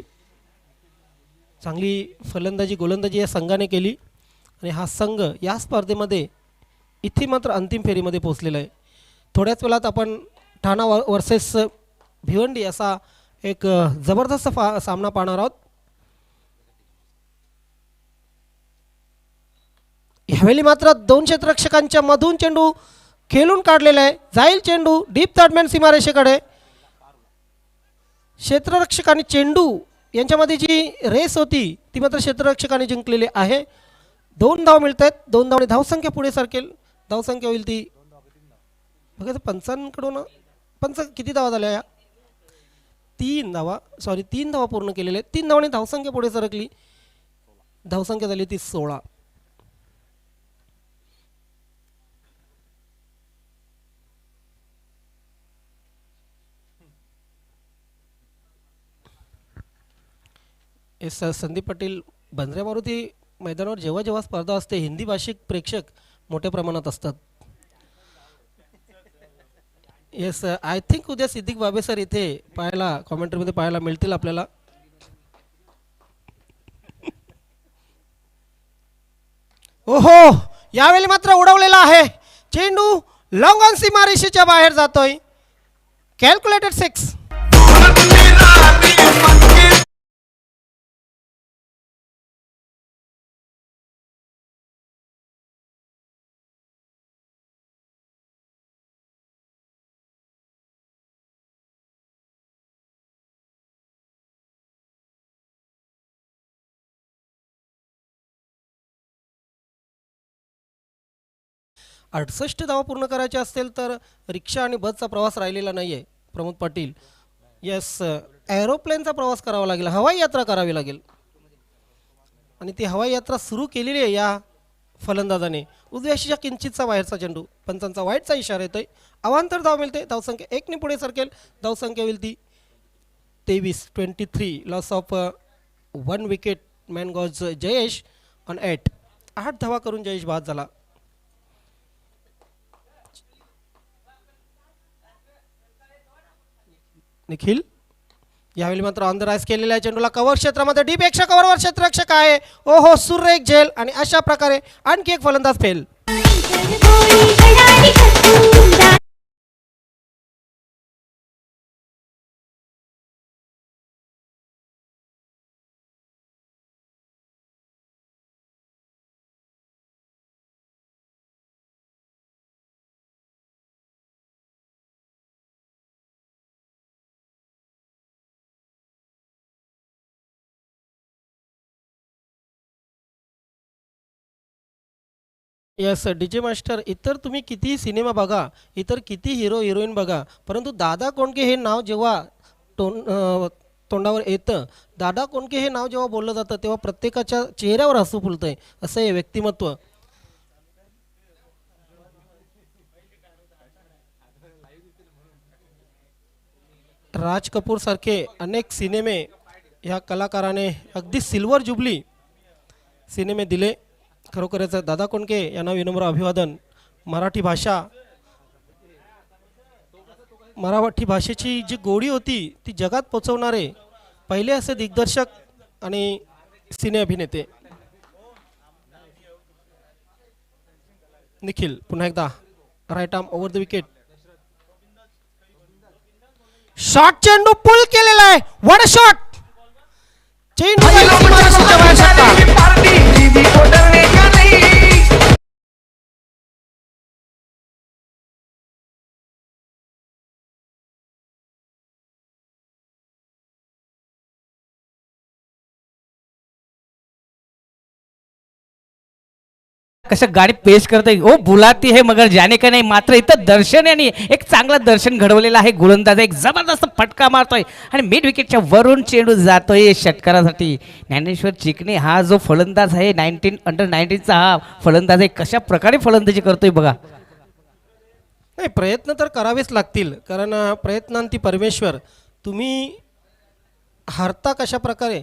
चांगली गोलंदाजी या संघाने केली आणि हा संघ या स्पर्धेमध्ये इथे मात्र अंतिम फेरीमध्ये पोहोचलेला आहे. थोड्याच वेळात आपण ठाणा वर्सेस भिवंडी असा एक जबरदस्त सामना पाहणार आहोत. ह्यावेळी मात्र 2 क्षेत्ररक्षकांच्या मधून चेंडू खेळून काढलेला आहे. जाईल चेंडू डीप थर्डमॅन सीमारेषेकडे. क्षेत्ररक्षक आणि चेंडू यांच्यामध्ये जी रेस होती ती मात्र क्षेत्ररक्षकाने जिंकलेली आहे. 2 धाव मिळत आहेत. 2 धावने धावसंख्या पुढे सरकेल. धावसंख्या होईल ती बघा पंचांकडून किती धावा झाल्या या 3 धावा पूर्ण केलेल्या आहेत. 3 धावांनी धावसंख्या पुढे सरकली. धावसंख्या झाली ती 16. संदीप पाटील, बंद्रा मारुती मैदानावर जेव्हा जेव्हा स्पर्धा असते हिंदी भाषिक प्रेक्षक मोठ्या प्रमाणात असतात. येस, आय थिंक उद्या सिद्दीक बाबे सर इथे कॉमेंटरीमध्ये पाहायला मिळतील आपल्याला. ओहो, यावेळी मात्र उडवलेला आहे चेंडू. लॉंग ऑन सीमारेषेच्या बाहेर जातोय. कॅल्क्युलेटेड 6. अडुसष्ट धावा पूर्ण करायचे असतील तर रिक्षा आणि बसचा प्रवास राहिलेला नाही आहे प्रमोद पाटील. येस, एरोप्लेनचा प्रवास करावा लागेल, हवाई यात्रा करावी लागेल. आणि ती हवाई यात्रा सुरू केलेली आहे या फलंदाजाने. उजव्याशीच्या किंचितचा बाहेरचा चेंडू, पंचांचा वाईटचा इशारा येतोय. अवांतर धाव मिळते. धावसंख्या 1 ने पुढे सरकेल. धावसंख्या होईल ती 23. Loss of 1 wicket. मॅन गॉज जयेश ऑन 8. 8 धावा करून जयेश बाद झाला. निखिल यावेळी मात्र ऑन द राईस केलेल्या चेंडूला कव्हर क्षेत्रामध्ये डीप पेक्षा कव्हरवर क्षेत्ररक्षक आहे. ओहो, सुरेख झेल. आणि अशा प्रकारे आणखी एक फलंदाज फेल. येस, डीजे मास्टर, इतर तुम्ही किती सिनेमा बघा, इतर किती हिरो हिरोईन बघा, परंतु दादा कोंडके हे नाव जेव्हा तोंडावर येतं, दादा कोंडके हे नाव जेव्हा बोललं जातं तेव्हा प्रत्येकाच्या चेहऱ्यावर हसू फुलतंय. असं हे व्यक्तिमत्व. राज कपूर सारखे अनेक सिनेमे ह्या कलाकाराने अगदी सिल्वर जुबली सिनेमे दिले. खरोखरच दादा कोंडके यांना विनम्र अभिवादन. मराठी भाषेची जी गोडी होती ती जगात पोचवणारे पहिले असे दिग्दर्शक आणि सिने अभिनेते. निखिल पुन्हा एकदा right arm over the wicket. Shot चेंडू पुल केलेला आहे. What a shot. चेंडू कसं गाडी पेश करतोय. ओ बुलाती है मगर जाने का नाही. मात्र इथं दर्शन यांनी एक चांगलं दर्शन घडवलेलं आहे. गोलंदाज एक जबरदस्त फटका मारतोय आणि मिड विकेटच्या वरून चेंडू जातोय षटकारासाठी. ज्ञानेश्वर चिकणे हा जो फलंदाज आहे अंडर-19चा हा फलंदाज आहे. कशा प्रकारे फलंदाजी करतोय बघा. नाही, प्रयत्न तर करावेच लागतील कारण प्रयत्नांती परमेश्वर. तुम्ही हारता कशा प्रकारे,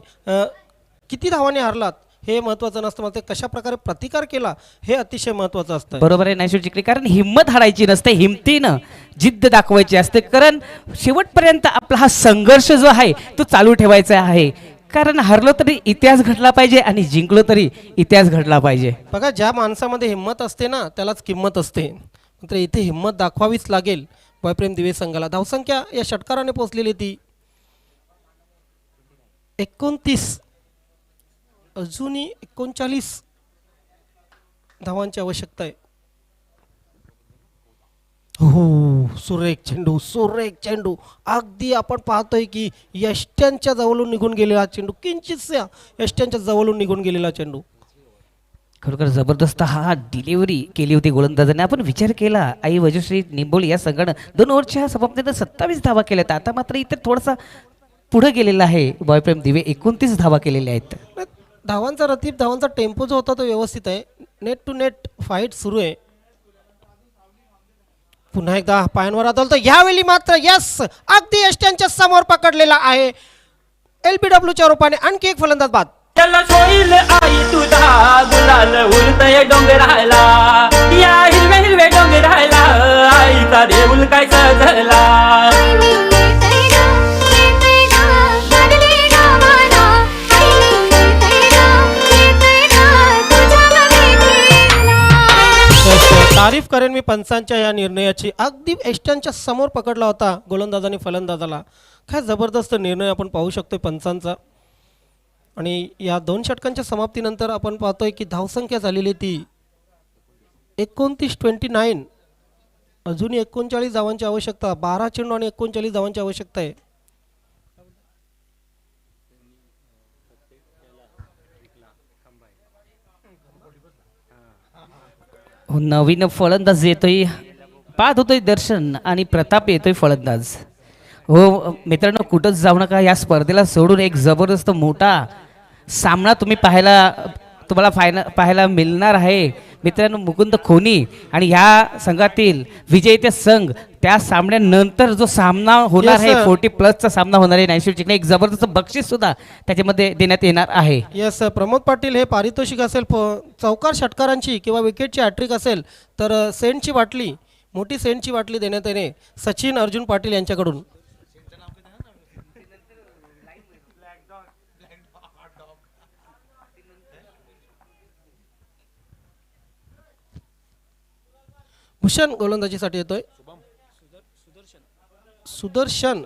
किती धावाने हारलात हे महत्त्वाचं नसतं. मग ते कशा प्रकारे प्रतिकार केला हे अतिशय महत्त्वाचं असतं. बरोबर आहे ज्ञानेश्वर चिकणे. कारण हिंमत हारायची नसते, हिमतीनं जिद्द दाखवायची असते. कारण शेवटपर्यंत आपला हा संघर्ष जो आहे तो चालू ठेवायचा आहे. कारण हरलो तरी इतिहास घडला पाहिजे आणि जिंकलो तरी इतिहास घडला पाहिजे. बघा, ज्या माणसामध्ये हिंमत असते ना त्यालाच किंमत असते. मात्र इथे हिंमत दाखवावीच लागेल बॉयप्रेम दिवे संघाला. धावसंख्या या षटकाराने पोचलेली ती 29. अजूनही 39 धावांची आवश्यकता आहे. हो, सुरेख चेंडू. अगदी आपण पाहतोय की यष्ट्यांच्या जवळून निघून गेलेला चेंडू, किंचितसा यष्ट्यांच्या जवळून निघून गेलेला चेंडू. खरोखर जबरदस्त हा डिलिव्हरी केली होती गोलंदाजाने. आपण विचार केला आई वजश्री निंबोली या संघानं 2 ओव्हरच्या समाप्तीनंतर 27 धावा केल्यात. आता मात्र इथे थोडासा पुढे गेलेला आहे बॉयप्रेम दिवे. 29 धावा केलेल्या आहेत. धावांचा रतीब, धावांचा टेम्पो जो होता तो व्यवस्थित आहे. नेट टू नेट फाईट सुरू आहे. पुन्हा एकदा पायांवर आदळतो. यावेळी मात्र यस, अगदी यष्ट्यांच्या समोर पकडलेला आहे. LBWच्या रूपाने आणखी एक फलंदाज बाद. त्याला सोईल आई तुझा गुलाल उडतय डोंगराला. या हिरवे हिरवे डोंगराला आईचा देऊल काय सजला. तारीफ करेन मी पंचांच्या या निर्णयाची. अगदी यष्ट्यांच्या समोर पकडला होता गोलंदाजाने फलंदाजाला. काय जबरदस्त निर्णय आपण पाहू शकतोय पंचांचा. आणि या 2 षटकांच्या समाप्तीनंतर आपण पाहतोय की धावसंख्या झालेली ती 29-29. अजूनही 39 धावांची आवश्यकता. 12 चेंडू आणि 39 धावांची आवश्यकता आहे. नवीन फलंदाज येतोय. पाहत होतोय दर्शन आणि प्रताप येतोय फलंदाज. हो मित्रांनो, कुठंच जाऊ नका. या स्पर्धेला सोडून एक जबरदस्त मोठा सामना तुम्हाला पाहायला मिळणार आहे मित्रांनो. मुकुंद खोनी आणि ह्या संघातील विजेते संघ, त्या सामन्यानंतर जो सामना होणार आहे 40+ सामना होणार आहे. ज्ञानेश्वर चिकणे एक जबरदस्त बक्षीस सुद्धा त्याच्यामध्ये देण्यात येणार आहे. यस, प्रमोद पाटील हे पारितोषिक असेल चौकार षटकारांची किंवा विकेटची हॅट्रिक असेल तर सेंटची बाटली, मोठी सेंटची बाटली देण्यात येणे सचिन अर्जुन पाटील यांच्याकडून. भूषण गोलंदाजीसाठी येतोय. सुदर्शन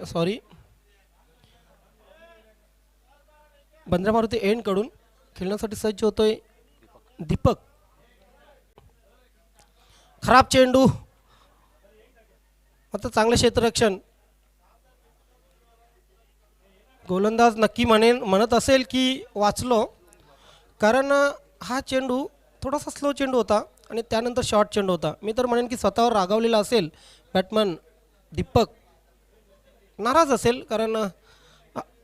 बंद्रा मारुती एंड कडून खेळण्यासाठी सज्ज होतोय दीपक. खराब चेंडू, आता चांगलं क्षेत्ररक्षण. गोलंदाज नक्की म्हणत असेल की वाचलो, कारण हा चेंडू थोडासा स्लो चेंडू होता आणि त्यानंतर शॉर्ट चेंडू होता. मी तर म्हणेन की स्वतःवर रागावलेला असेल बॅटमन दीपक, नाराज असेल, कारण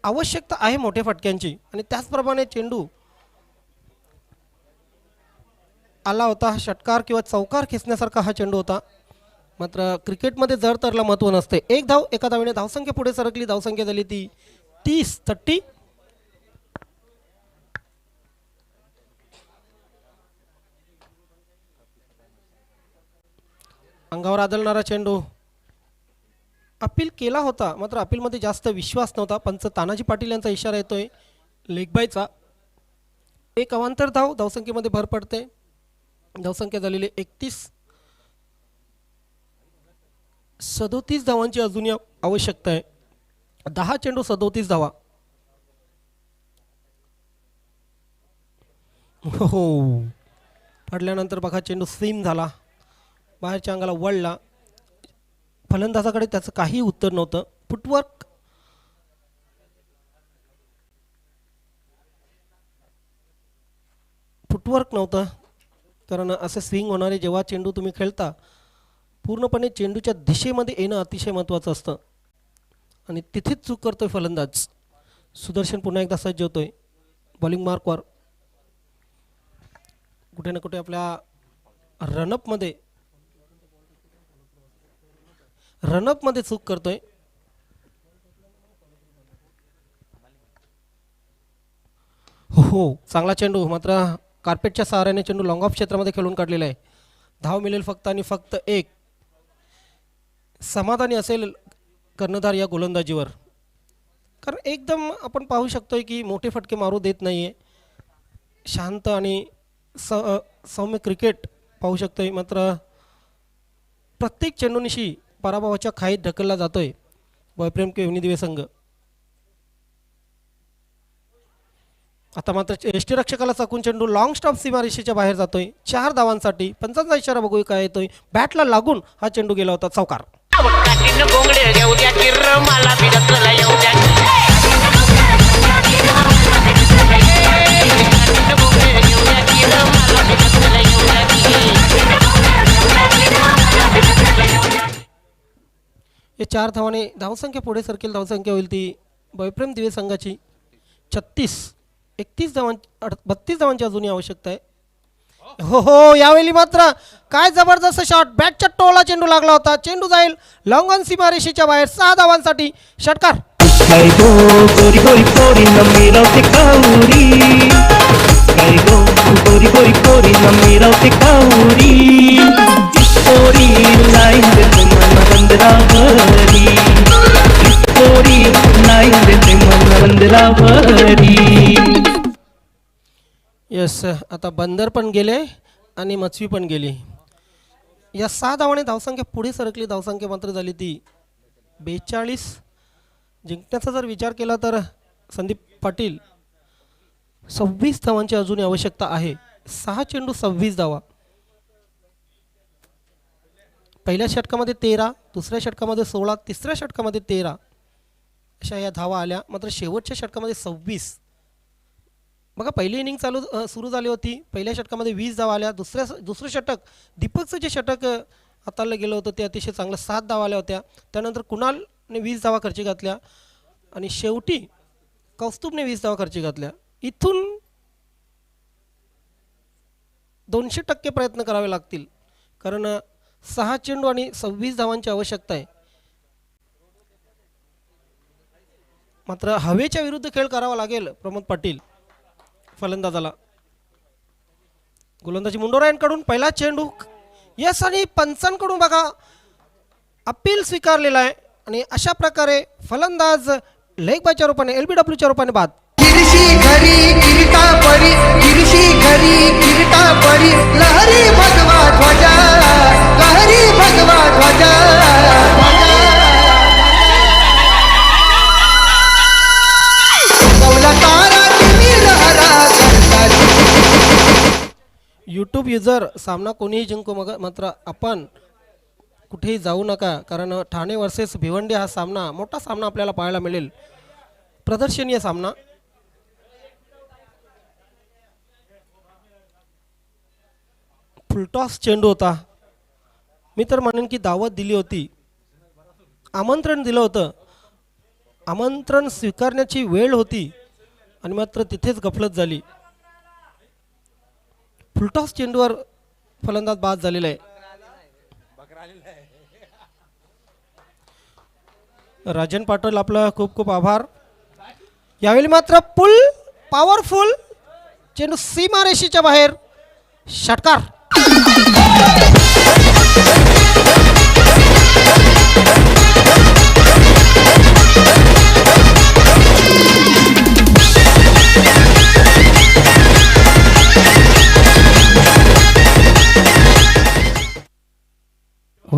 आवश्यकता आहे मोठ्या फटक्यांची आणि त्याचप्रमाणे चेंडू आला होता. षटकार किंवा चौकार खेचण्यासारखा हा चेंडू होता. मात्र क्रिकेटमध्ये जर तरला महत्त्व नसते. 1 धाव एका धावेने धावसंख्या पुढे सरकली. धावसंख्या झाली ती 30. अंगावर आदळणारा चेंडू अपील केला होता, मात्र अपीलमध्ये जास्त विश्वास नव्हता. पंच तानाजी पाटील यांचा इशारा येतोय लेगबायचा. एक अवांतर धाव, धावसंख्येमध्ये भर पडते. धावसंख्या झालेली 31. 37 धावांची अजूनही आवश्यकता आहे. 10 चेंडू 37 धावा. हो, पडल्यानंतर बघा चेंडू सीम झाला, बाहेरच्या अंगाला वळला. फलंदाजाकडे त्याचं काही उत्तर नव्हतं. फुटवर्क नव्हतं, कारण असे स्विंग होणारे जेव्हा चेंडू तुम्ही खेळता पूर्णपणे चेंडूच्या दिशेमध्ये येणं अतिशय महत्त्वाचं असतं आणि तिथेच चूक करतोय फलंदाज. सुदर्शन पुन्हा एकदा सज्ज होतोय बॉलिंग मार्कवर. कुठे ना कुठे आपल्या रनअपमध्ये चूक करतोय. हो, चांगला चेंडू, मात्र कार्पेटच्या सहाऱ्याने चेंडू लॉंग ऑफ क्षेत्रामध्ये खेळून काढलेला आहे. धाव मिळेल फक्त आणि फक्त एक. समाधानी असेल कर्णधार या गोलंदाजीवर, कारण एकदम आपण पाहू शकतोय की मोठे फटके मारू देत नाही आहे. शांत आणि सौम्य क्रिकेट पाहू शकतोय. मात्र प्रत्येक चेंडूनिशी पराभवाच्या खाईत ढकलला जातोय बॉयप्रेम केवनी दिवे संघ. आता मात्र यष्टीरक्षकाला चाकून चेंडू लॉंग स्टॉप सीमारेषेच्या बाहेर जातोय 4 धावांसाठी. पंचांचा इशारा बघूया काय येतोय. बॅटला लागून हा चेंडू गेला होता, चौकार. हे 4 धावाने धावसंख्या पुढे सरकेल. धावसंख्या होईल ती बॉयप्रेम दिवे संघाची 36. 32 धावांची अजूनही आवश्यकता आहे. हो, यावेळी मात्र काय जबरदस्त शॉट, बॅटच्या टोला चेंडू लागला होता. चेंडू जाईल लॉंग ऑन सीमारेषेच्या बाहेर. 6 धावांसाठी षटकार. यस, आता बंदर पण गेले आणि मच्छी पण गेली. या 6 धावाने धावसंख्या पुढे सरकली. धावसंख्या मात्र झाली ती 42. जिंकण्याचा जर विचार केला तर संदीप पाटील 26 धावांची अजूनही आवश्यकता आहे. 6 चेंडू 26 धावा. पहिल्या षटकामध्ये 13, दुसऱ्या षटकामध्ये 16, तिसऱ्या षटकामध्ये 13 अशा या धावा आल्या. मात्र शेवटच्या षटकामध्ये 26. बघा, पहिली इनिंग सुरू झाली होती, पहिल्या षटकामध्ये 20 धावा आल्या. दुसरं षटक दीपकचं जे षटक हाताळलं गेलं होतं ते अतिशय चांगलं, 7 धावा आल्या होत्या. त्यानंतर कुणालने 20 धावा खर्ची घातल्या आणि शेवटी कौस्तुभने 20 धावा खर्ची घातल्या. इथून 200% प्रयत्न करावे लागतील, कारण 6 चेंडू आणि 26 धावांची आवश्यकता आहे. मात्र हवेच्या विरुद्ध खेळ करावा लागेल प्रमोद पाटील फलंदाजाला. गोलंदाजी मुंडोरा यांकडून पहिला चेंडू. यस, आणि पंचांकडून बघा अपील स्वीकारलेला आहे आणि अशा प्रकारे फलंदाज लेग बायच्या रूपाने LBWच्या रूपाने बाद. गिरशी घरी किरीटा परी, गिरशी घरी किरीटा परी, लहरी भगवा ध्वजा, लहरी भगवा ध्वजा. यूट्यूब युजर सामना कोणीही जिंकू, मग मात्र आपण कुठेही जाऊ नका, कारण ठाणे वर्सेस भिवंडी हा सामना, मोठा सामना आपल्याला पाहायला मिळेल. प्रदर्शनीय सामना. फुलटॉस चेंडू होता. मी तर म्हणेन की दावत दिली होती, आमंत्रण दिलं होतं, आमंत्रण स्वीकारण्याची वेळ होती आणि मात्र तिथेच गफलत झाली. फुलटॉस चेंडूवर फलंदाज बाद झालेला आहे. राजन पाटील आपलं खूप खूप आभार. यावेळी मात्र पुल पॉवरफुल चेंडू सीमारेषेच्या बाहेर, षटकार.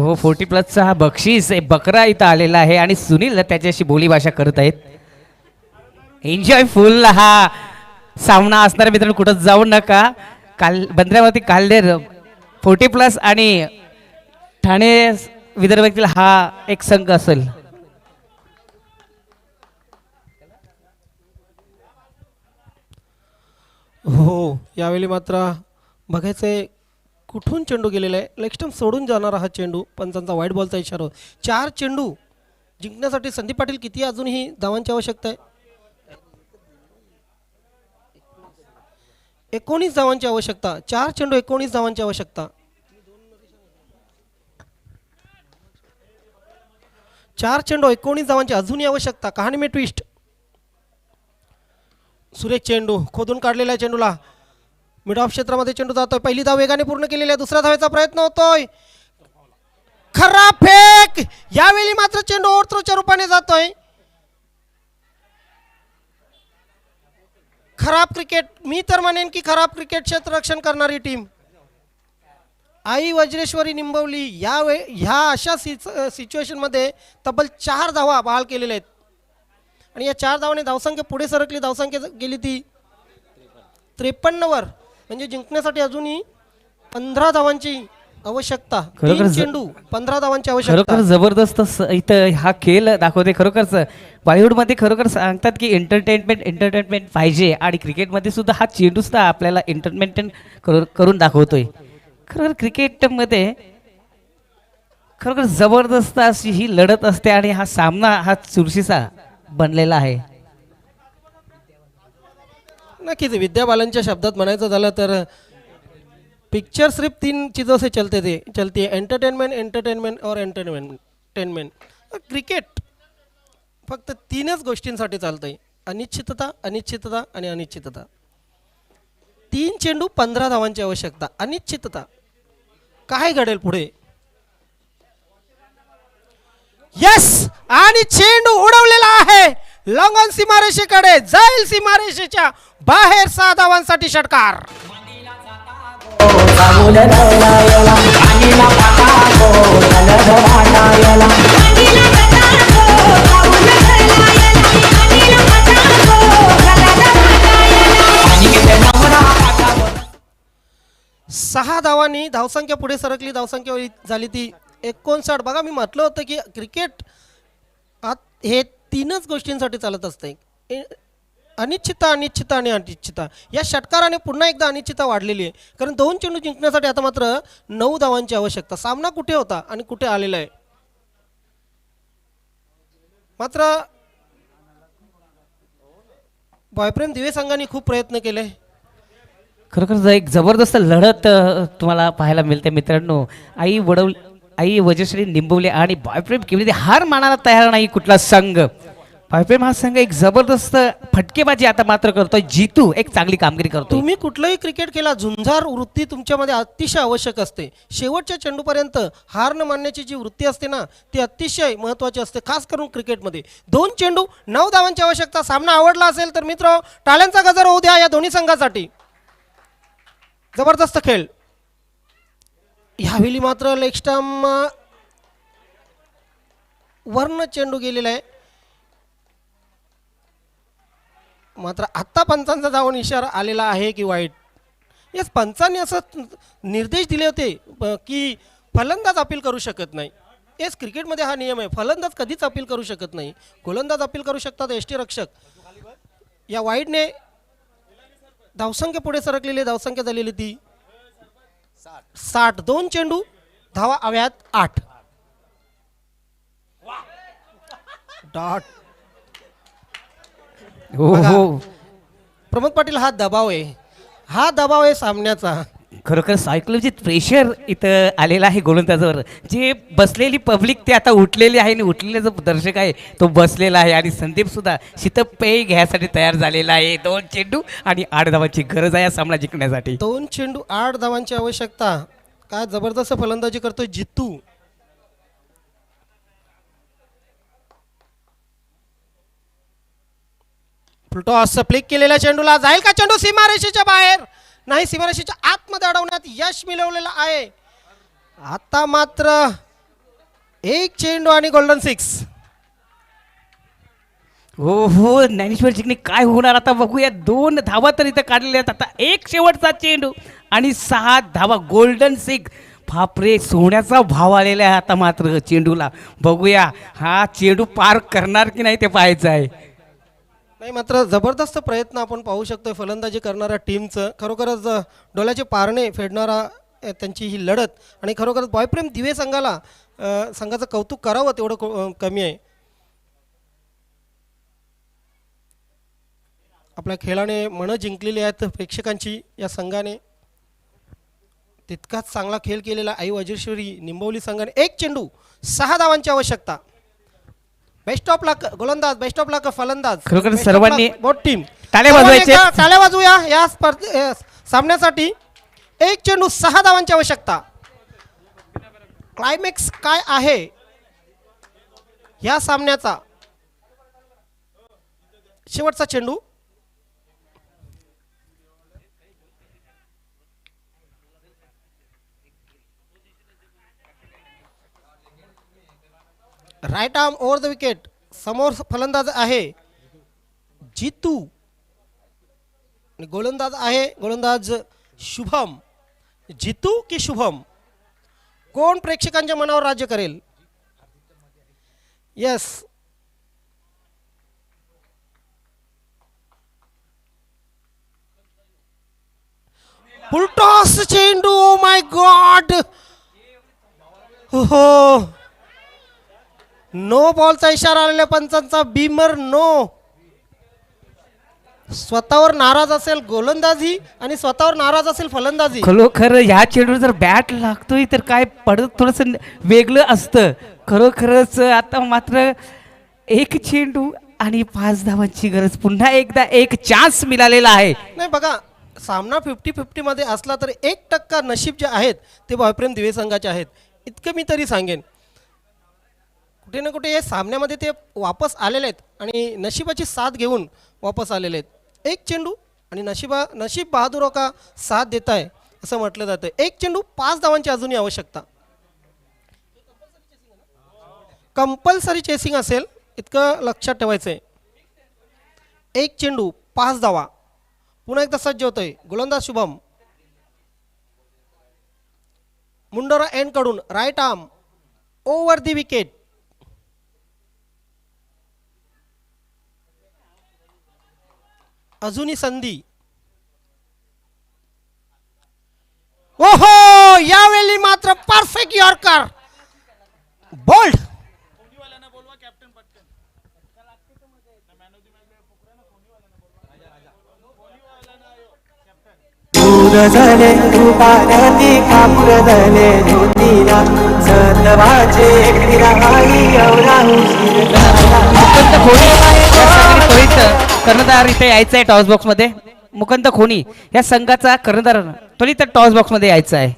हो 40+ हा बक्षीस आहे बकरा इथं आलेला आहे आणि सुनील त्याच्याशी बोलीभाषा करत आहेत. एन्जॉय फुल हा सामना असणाऱ्या मित्रांनो कुठं जाऊ नका. बंद्रावती काल्हेर 40+ आणि ठाणे विदर्भातील हा एक संघ असेल. हो यावेळी मात्र बघायचंय कुठून चेंडू गेलेला आहे. लेग स्टंप सोडून जाणारा हा चेंडू पंचांचा वाईट बॉलचा इशारा. 4 चेंडू जिंकण्यासाठी संदीप पाटील किती अजूनही धावांची आवश्यकता आहे. 19 धावांची आवश्यकता. 4 चेंडू 19 धावांची आवश्यकता. 4 चेंडू 19 धावांची अजूनही आवश्यकता. कहाणी में ट्विस्ट. सुरेख चेंडू खोदून काढलेल्या चेंडूला मिड ऑफ क्षेत्रामध्ये चेंडू जातोय. पहिली धाव वेगाने पूर्ण केलेली आहे. दुसऱ्या धावेचा प्रयत्न होतोय. खराब फेक. यावेळी मात्र चेंडू ओव्हरथ्रोच्या रूपाने जातोय. खराब क्रिकेट. मी तर म्हणेन की खराब क्रिकेट क्षेत्ररक्षण करणारी टीम आई वज्रेश्वरी निंबवली ह्या अशा सिच्युएशनमध्ये तब्बल 4 धावा बहाल केलेल्या आहेत आणि या 4 धावाने धावसंख्या पुढे सरकली. धावसंख्या गेली ती 53 वर. म्हणजे जिंकण्यासाठी अजूनही 15 धावांची आवश्यकता. 3 चेंडू 15 धावांची आवश्यकता. खरोखर जबरदस्त इथं हा खेळ दाखवते. खरोखरच बॉलिवूडमध्ये खरोखर सांगतात की एंटरटेनमेंट पाहिजे आणि क्रिकेटमध्ये सुद्धा हा चेंडू सुद्धा आपल्याला एंटरटेनमेंट करून दाखवतोय. खरोखर क्रिकेटमध्ये खरोखर जबरदस्त अशी ही लढत असते आणि हा सामना हा चुरशीचा बनलेला आहे. नक्कीच विद्या बालनच्या शब्दात म्हणायचं झालं तर पिक्चर सिर्फ 3 चीज़ों से चलती है एंटरटेनमेंट और एंटरटेनमेंट. क्रिकेट फक्त 3च गोष्टींसाठी चालतंय. अनिश्चितता अनिश्चितता आणि अनिश्चितता. 3 चेंडू 15 धावांची आवश्यकता. अनिश्चितता काय घडेल पुढे. यस आणि चेंडू उडवलेला आहे. लॉंग ऑन सीमारेषेकडे जाईल. सीमारेषेच्या बाहेर 6 धावांसाठी षटकार. सहा धावांनी धावसंख्या पुढे सरकली. धावसंख्या झाली ती 59. बघा मी म्हटलं होतं की क्रिकेट हे 3च गोष्टींसाठी चालत असते. अनिश्चितता अनिश्चितता आणि अनिश्चितता. या षटकाराने पुन्हा एकदा अनिश्चितता वाढलेली आहे. कारण 2 चेंडू जिंकण्यासाठी आता मात्र 9 धावांची आवश्यकता. सामना कुठे होता आणि कुठे आलेला आहे. मात्र बॉयप्रेम दिवे संघाने खूप प्रयत्न केले. खरोखर एक जबरदस्त लढत तुम्हाला पाहायला मिळते मित्रांनो. आई वजश्री निंबवले आणि बॉयप्रेम केवली हार मानायला तयार नाही कुठला संघ. बॉयप्रेम हा संघ एक जबरदस्त फटकेबाजी आता मात्र करतोय. जितू एक चांगली कामगिरी करतो. तुम्ही कुठलाही क्रिकेट खेळा झुंजार वृत्ती तुमच्यामध्ये अतिशय आवश्यक असते. शेवटच्या चेंडूपर्यंत हार न मानण्याची जी वृत्ती असते ना ती अतिशय महत्त्वाची असते खास करून क्रिकेटमध्ये. 2 चेंडू 9 धावांची आवश्यकता. सामना आवडला असेल तर मित्र टाळ्यांचा गजर होऊ द्या या दोन्ही संघासाठी. जबरदस्त खेळ. ह्यावेळी मात्र लेग स्टंप वर्ण चेंडू गेलेला आहे. मात्र आत्ता पंचांचा जाऊन इशारा आलेला आहे की वाईट. यस पंचांनी असं निर्देश दिले होते की फलंदाज अपील करू शकत नाही. येस क्रिकेटमध्ये हा नियम आहे. फलंदाज कधीच अपील करू शकत नाही. गोलंदाज अपील करू शकतात. यष्टीरक्षक. या वाईटने धावसंख्या पुढे सरकलेली. धावसंख्या झालेली ती 60. 2 चेंडू धावा हव्यात 8. डॉट. हो हो प्रमोद पाटील हा दबाव आहे. हा दबाव आहे सामन्याचा. खरोखर सायकोलॉजिक प्रेशर इथं आलेला आहे गोलंदाजावर. जे बसलेली पब्लिक ते आता उठलेली आहे आणि उठलेला जो दर्शक आहे तो बसलेला आहे आणि संदीप सुद्धा शीतपेय घ्यायसाठी तयार झालेला आहे. 2 चेंडू आणि 8 धावांची गरज आहे सामना जिंकण्यासाठी. 2 चेंडू 8 धावांची आवश्यकता. काय जबरदस्त फलंदाजी करतोय जितू. फुलटॉस फ्लिक केलेल्या चेंडूला जाईल का चेंडू सीमारेषेच्या बाहेर. नाही सीमारेषेच्या आतमध्ये अडवण्यात यश मिळवलेलं आहे. आता मात्र एक चेंडू आणि गोल्डन सिक्स. हो हो, ज्ञानेश्वर जिंकणे काय होणार आता बघूया. 2 धावा तर इथं काढलेल्या आहेत. आता एक शेवटचा चेंडू आणि 6 धावा, गोल्डन सिक्स. बापरे, सोन्याचा भाव आलेला आहे आता मात्र चेंडूला. बघूया हा चेंडू पार करणार की नाही ते पाहायचं आहे. नाही, मात्र जबरदस्त प्रयत्न आपण पाहू शकतोय फलंदाजी करणाऱ्या टीमचं. खरोखरच डोळ्याचे पारणे फेडणारा त्यांची ही लढत. आणि खरोखरच बॉयप्रेम दिवे संघाला संघाचं कौतुक करावं तेवढं कमी आहे. आपल्या खेळाने मनं जिंकलेली आहेत प्रेक्षकांची. या संघाने तितकाच चांगला खेळ केलेला आई वज्रेश्वरी निंबवली संघाने. एक चेंडू 6 धावांची आवश्यकता. बेस्ट ऑफ लक गोलंदाज, बेस्ट ऑफ लक फलंदाज. खरोखर Best of सर्वांनी luck बोथ टीम. टाळ्या वाजवायचे. टाळ्या वाजवूया या सामन्यासाठी. एक चेंडू 6 धावांची आवश्यकता. क्लायमॅक्स काय आहे या सामन्याचा? शेवटचा चेंडू. Right arm over the wicket. समोर फलंदाज आहे जितू आणि गोलंदाज आहे गोलंदाज शुभम. जितू की शुभम, कोण प्रेक्षकांच्या मनावर राज्य करेल? यस, फुलटॉस चेंडू. ओ माय गॉड, हो, नो बॉलचा इशारा आलेल्या पंचांचा. Beamer no. स्वतःवर नाराज असेल गोलंदाजी आणि स्वतःवर नाराज असेल फलंदाजी. खरोखर ह्या चेंडूवर जर बॅट लागतोय तर काय पडत थोडंसं वेगळं असतं. खरोखरच आता मात्र एक चेंडू आणि 5 धावांची गरज. पुन्हा एकदा एक चान्स मिळालेला आहे. नाही बघा, सामना 50-50 मध्ये असला तर 1% नशीब जे आहेत ते बॉयप्रेम दिवे संघाचे आहेत, इतकं मी तरी सांगेन. कुठे ना कुठे या सामन्यामध्ये ते वापस आलेले आहेत आणि नशिबाची साथ घेऊन वापस आलेले आहेत. एक चेंडू आणि नशीब बहादुरो का साथ देत आहे असं म्हटलं जातं. एक चेंडू 5 धावांची अजूनही आवश्यकता. कंपल्सरी चेसिंग असेल इतकं लक्षात ठेवायचं आहे. एक चेंडू 5 धावा. पुन्हा एकदा सज्ज होतोय गोलंदाज शुभम. मुंडोरा एंड कडून right arm over the wicket. अजूनही संधी. ओहो, यावेळी मात्र परफेक्ट यॉर्कर. बोल्ड. दूर झाले पाण्याती कापूर झाले ज्योतीला सतवाचे एकटीला आई एवढा उशीर झाला. मुकुंद खोनी या संघाने त्वरित कर्णधार इथे यायचं आहे टॉस बॉक्स मध्ये. मुकुंद खोनी या संघाचा कर्णधार त्वरित टॉस बॉक्स मध्ये यायचं आहे.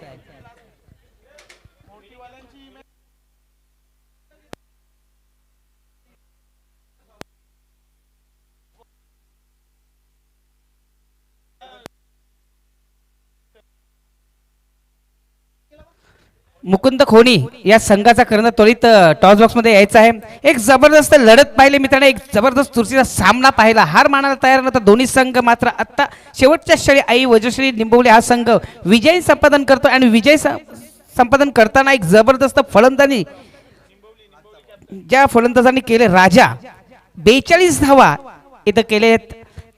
मुकुंद खोनी या संघाचा कर्णधार त्वरित टॉस बॉक्स मध्ये यायचा आहे. एक जबरदस्त लढत पाहिली मित्रांनो, एक जबरदस्त चुरशीचा सामना पाहिला. हार मानायला तयार नव्हता दोन्ही संघ. मात्र आता शेवटच्या क्षणी आई वज्रश्री निंबवली हा संघ विजय संपादन करतो आणि विजय संपादन करताना एक जबरदस्त फलंदाजी ज्या फलंदाजांनी केले राजा 42 धावा इथं केले आहेत.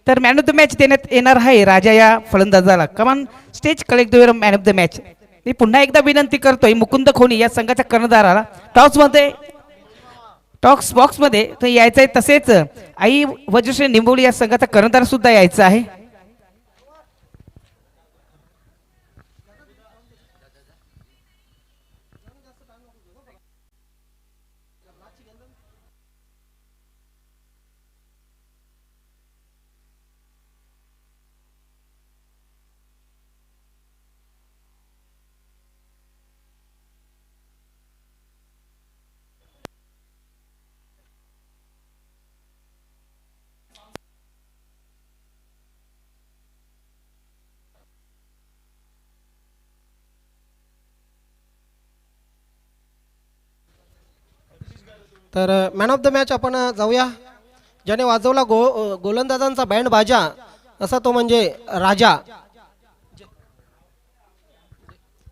तर मॅन ऑफ द मॅच देण्यात येणार आहे राजा या फलंदाजाला. Come on stage collect the man of the match. मी पुन्हा एकदा विनंती करतोय मुकुंद खोनी या संघाच्या कर्णधाराला टॉक्स बॉक्स मध्ये तो यायचं आहे. तसेच आई वज्रश्री निंबवली या संघाचा कर्णधार सुद्धा यायचा आहे. तर मॅन ऑफ द मॅच आपण जाऊया. ज्याने वाजवला गोलंदाजांचा बँड बाजा असा तो म्हणजे राजा.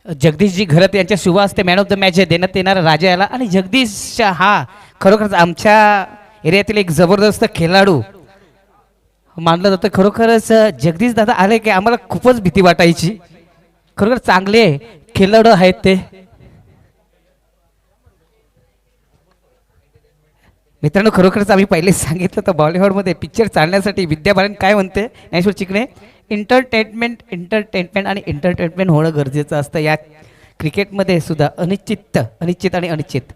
जगदीशजी घरत यांच्या शुभ हस्ते मॅन ऑफ द मॅच देण्यात येणार राजा याला. आणि जगदीश हा खरोखरच आमच्या एरियातील एक जबरदस्त खेळाडू मानलं जातं. खरोखरच जगदीश दादा आले की आम्हाला खूपच भीती वाटायची. खरोखर चांगले खेळाडू आहेत ते. मित्रांनो खरोखरच आम्ही पहिलेच सांगितलं तर बॉलिवूडमध्ये पिक्चर चालण्यासाठी विद्या बालन काय म्हणते ज्ञानेश्वर चिकणे, एंटरटेनमेंट आणि एंटरटेनमेंट होणं गरजेचं असतं. या क्रिकेटमध्ये सुद्धा अनिश्चित आणि अनिश्चित.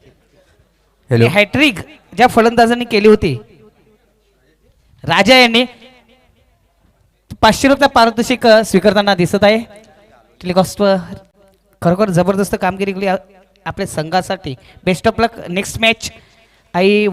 हॅलो. हॅट्रिक ज्या फलंदाजांनी केली होती राजा यांनी 500 रुपये पारितोषिक स्वीकारताना दिसत आहे. टेलिकॉस्टवर खरोखर जबरदस्त कामगिरी केली आपल्या संघासाठी. Best of luck next match. I